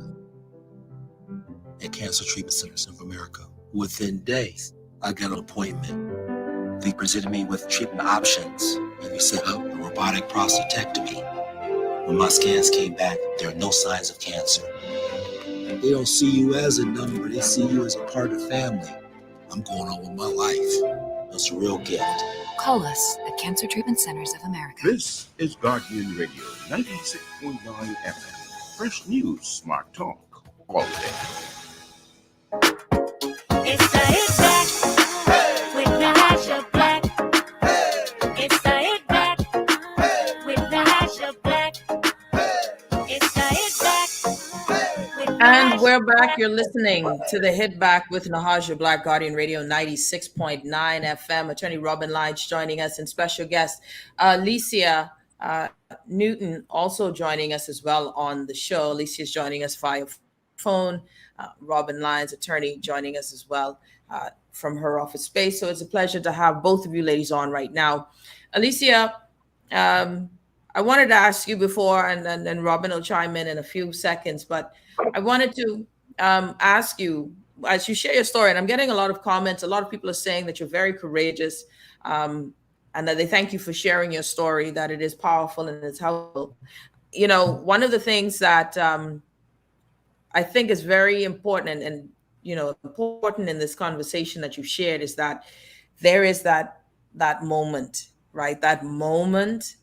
at Cancer Treatment Centers of America. Within days, I got an appointment. They presented me with treatment options, and they set up a robotic prostatectomy. When my scans came back, there are no signs of cancer. They don't see you as a number. They see you as a part of the family. I'm going on with my life. It's a real gift. Call us at Cancer Treatment Centers of America. This is Guardian Radio 96.9 FM. Fresh news, smart talk, all day. It's the Hit Back with Nahaja Black. It's the Hit Back with Nahaja Black. It's the Hit Back with And we're back. You're listening to the Hit Back with Nahaja Black, Guardian Radio 96.9 FM. Attorney Robyn Lyons joining us, and special guest Alicia Newton also joining us as well on the show. Alicia is joining us via phone. Robyn Lyons, attorney, joining us as well from her office space. So it's a pleasure to have both of you ladies on right now. Alicia, I wanted to ask you before, and then Robyn will chime in a few seconds, but I wanted to ask you, as you share your story, and I'm getting a lot of comments, a lot of people are saying that you're very courageous, and that they thank you for sharing your story, that it is powerful and it's helpful. You know, one of the things that I think is very important and important in this conversation that you shared is that there is that moment, right? That moment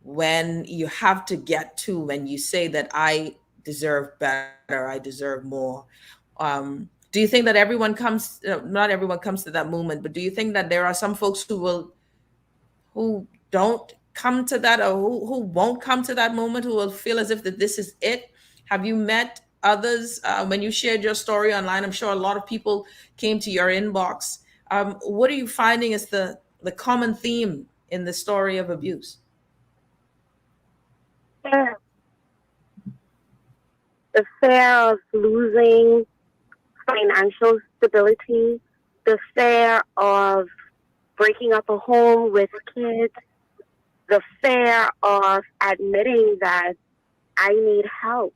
when you have to get to when you say that I deserve better, I deserve more. Do you think that everyone comes, not everyone comes to that moment, but do you think that there are some folks who don't come to that, or who won't come to that moment, who will feel as if that this is it? Have you met others when you shared your story online? I'm sure a lot of people came to your inbox. What are you finding is the common theme in the story of abuse? Fear. The fear of losing financial stability, the fear of breaking up a home with kids, the fear of admitting that I need help.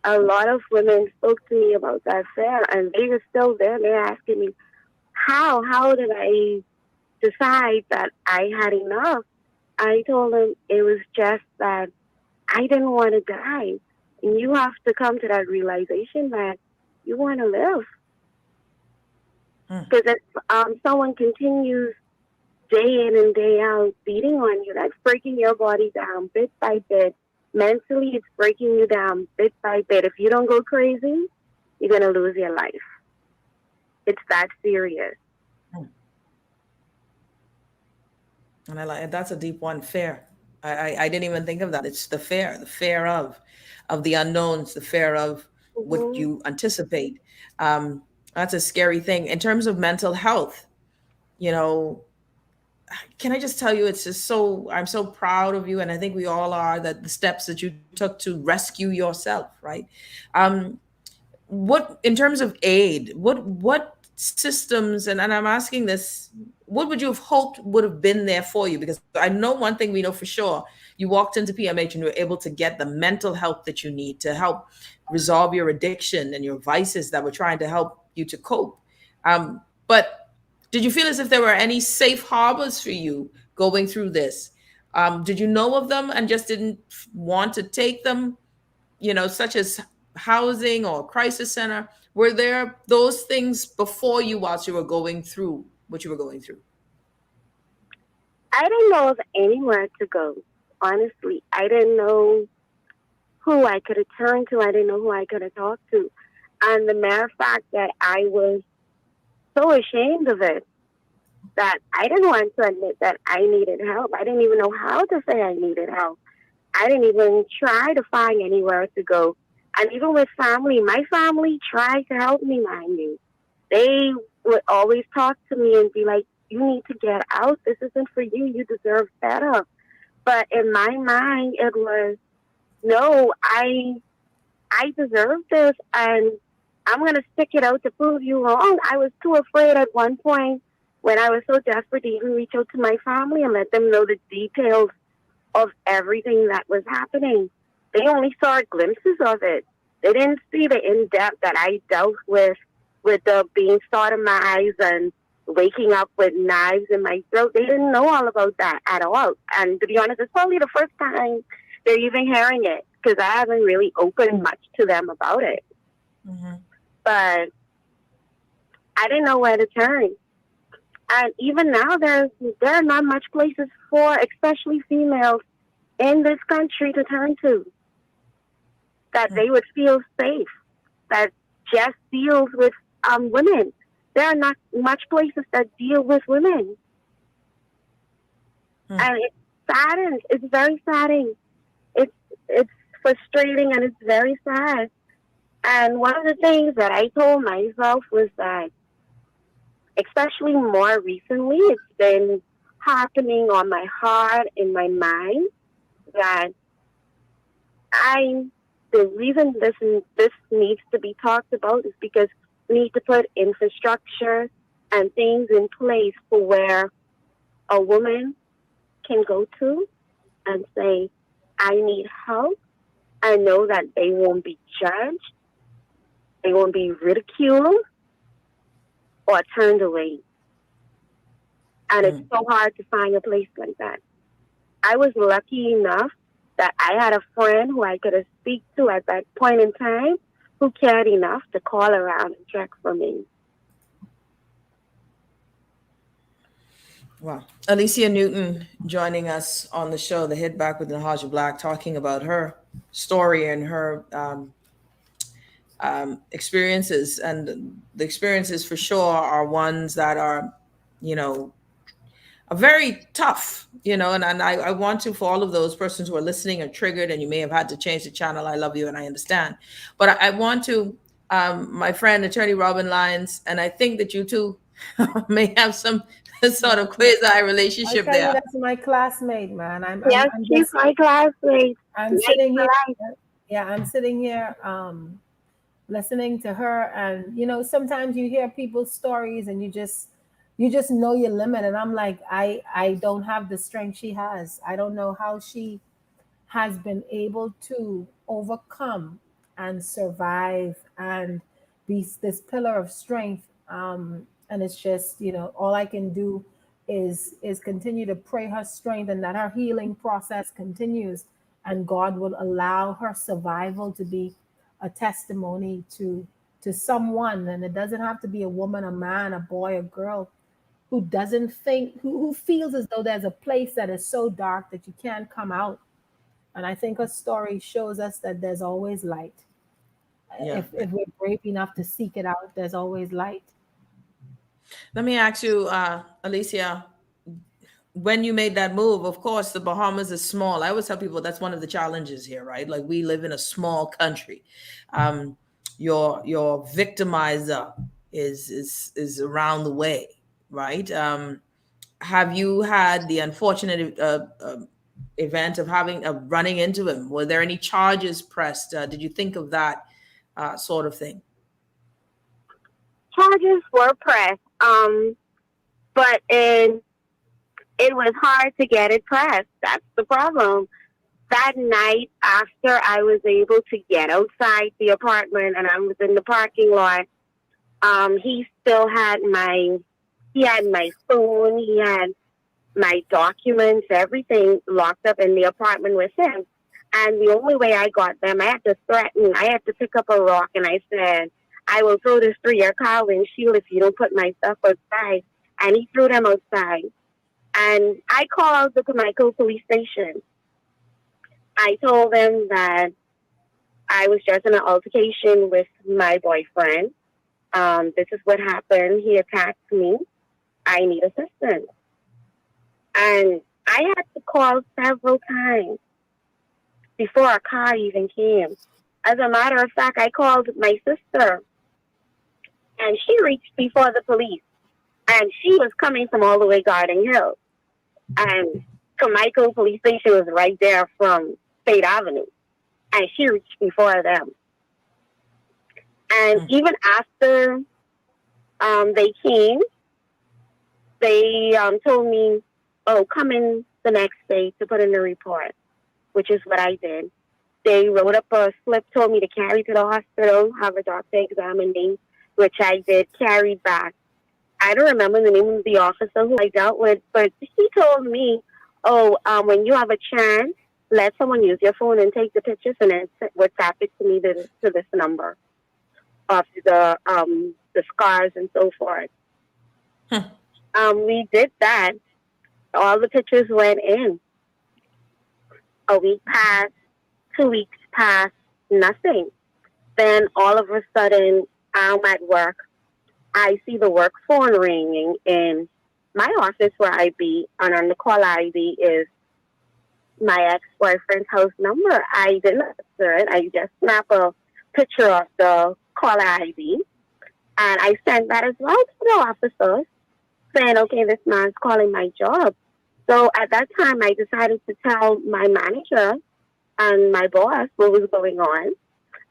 A lot of women spoke to me about that fear, and they are still there. They're asking me, how did I decide that I had enough? I told them it was just that I didn't want to die. And you have to come to that realization that you want to live. Because if someone continues day in and day out beating on you, that's breaking your body down bit by bit. Mentally, it's breaking you down bit by bit. If you don't go crazy, you're going to lose your life. It's that serious. And that's a deep one. Fear. I didn't even think of that. It's the fear of the unknowns, the fear of what you anticipate. That's a scary thing. In terms of mental health, can I just tell you, it's just I'm so proud of you, and I think we all are, that the steps that you took to rescue yourself, right? What, in terms of aid, what systems, and I'm asking this, what would you have hoped would have been there for you? Because I know one thing we know for sure, you walked into PMH and you were able to get the mental help that you need to help resolve your addiction and your vices that were trying to help you to cope. But did you feel as if there were any safe harbors for you going through this? Did you know of them and just didn't want to take them, such as housing or crisis center? Were there those things before you whilst you were going through what you were going through? I didn't know of anywhere to go, honestly. I didn't know who I could have turned to. I didn't know who I could have talked to. And the mere fact that I was so ashamed of it that I didn't want to admit that I needed help. I didn't even know how to say I needed help. I didn't even try to find anywhere to go. And even with family, my family tried to help me, mind you. They would always talk to me and be like, you need to get out. This isn't for you. You deserve better. But in my mind, it was, no, I deserve this, and I'm going to stick it out to prove you wrong. I was too afraid at one point when I was so desperate to even reach out to my family and let them know the details of everything that was happening. They only saw glimpses of it. They didn't see the in-depth that I dealt with the being sodomized and waking up with knives in my throat. They didn't know all about that at all. And to be honest, it's probably the first time they're even hearing it, because I haven't really opened much to them about it. Mm-hmm. But I didn't know where to turn. And even now, there are not much places for, especially females in this country, to turn to that they would feel safe, that just deals with women. There are not much places that deal with women. And it saddens. It's very saddening. It's frustrating and it's very sad. And one of the things that I told myself was that, especially more recently, it's been happening on my heart, in my mind, that the reason this needs to be talked about is because we need to put infrastructure and things in place for where a woman can go to and say, I need help, and know that they won't be judged, they won't be ridiculed or turned away. And it's so hard to find a place like that. I was lucky enough that I had a friend who I could speak to at that point in time who cared enough to call around and check for me. Wow. Alicia Newton joining us on the show, The Hit Back with Nahaja Black, talking about her story and her experiences. And the experiences for sure are ones that are, are very tough, and I want to, for all of those persons who are listening or triggered, and you may have had to change the channel, I love you and I understand. But I want to, my friend, attorney Robyn Lyons, and I think that you two may have some sort of quasi relationship I tell there. you, that's my classmate, man. She's my classmate. I'm sitting here. Yeah, I'm sitting here listening to her, and sometimes you hear people's stories and you just know your limit. And I'm like, I don't have the strength she has. I don't know how she has been able to overcome and survive and be this pillar of strength. And it's just, all I can do is continue to pray her strength and that her healing process continues, and God will allow her survival to be a testimony to someone. And it doesn't have to be a woman, a man, a boy, a girl who doesn't think, who feels as though there's a place that is so dark that you can't come out. And I think her story shows us that there's always light. Yeah. If we're brave enough to seek it out, there's always light. Let me ask you, Alicia, when you made that move, of course, the Bahamas is small. I always tell people that's one of the challenges here, right? Like, we live in a small country. Your victimizer is around the way, right? Have you had the unfortunate event of running into him? Were there any charges pressed? Did you think of that sort of thing? Charges were pressed, but it was hard to get it pressed. That's the problem. That night, after I was able to get outside the apartment and I was in the parking lot, he still had my phone, he had my documents, everything locked up in the apartment with him. And the only way I got them, I had to threaten. I had to pick up a rock and I said, I will throw this through your car windshield if you don't put my stuff outside. And he threw them outside. And I called the Pimlico police station. I told them that I was just in an altercation with my boyfriend. This is what happened. He attacked me. I need assistance. And I had to call several times before a car even came. As a matter of fact, I called my sister, and she reached before the police. And she was coming from all the way Garden Hill. And Carmichael Police Station was right there from State Avenue. And she reached before them. And even after they came, they told me, oh, come in the next day to put in a report, which is what I did. They wrote up a slip, told me to carry to the hospital, have a doctor examine me, which I did, carried back. I don't remember the name of the officer who I dealt with, but he told me, oh, when you have a chance, let someone use your phone and take the pictures and then WhatsApp it to me to this number of the scars and so forth. We did that. All the pictures went in. A week passed, 2 weeks passed, nothing. Then all of a sudden, I'm at work. I see the work phone ringing in my office where I be, and on the call ID is my ex-boyfriend's house number. I didn't answer it. I just snap a picture of the caller ID, and I sent that as well to the officers, saying, okay, this man's calling my job. So at that time, I decided to tell my manager and my boss what was going on,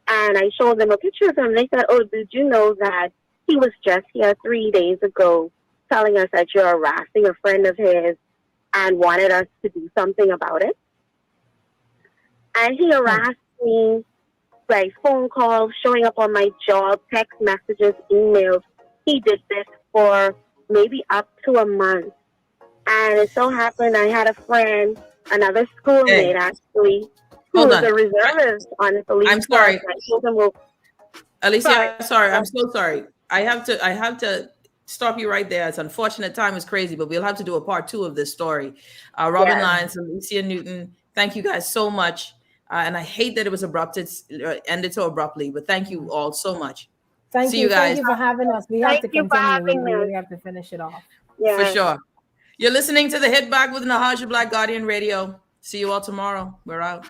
and I showed them a picture of him. They said, oh, did you know that he was just here 3 days ago telling us that you're harassing a friend of his and wanted us to do something about it? And he harassed me by phone calls, showing up on my job, text messages, emails. He did this for maybe up to a month. And it so happened I had a friend, another schoolmate actually, who was a reservist on the police. I'm sorry. force. I told him, well, Alicia, sorry. I'm so sorry. I have to stop you right there. It's unfortunate, time is crazy, but we'll have to do a part 2 of this story. Robyn Lyons and Alicia Newton, thank you guys so much. And I hate that it was ended so abruptly, but thank you all so much. Thank See you guys. Thank you for having us. We have to continue. We really have to finish it off. For sure. You're listening to the Hit Back with Nahaja Black, Guardian Radio. See you all tomorrow. We're out.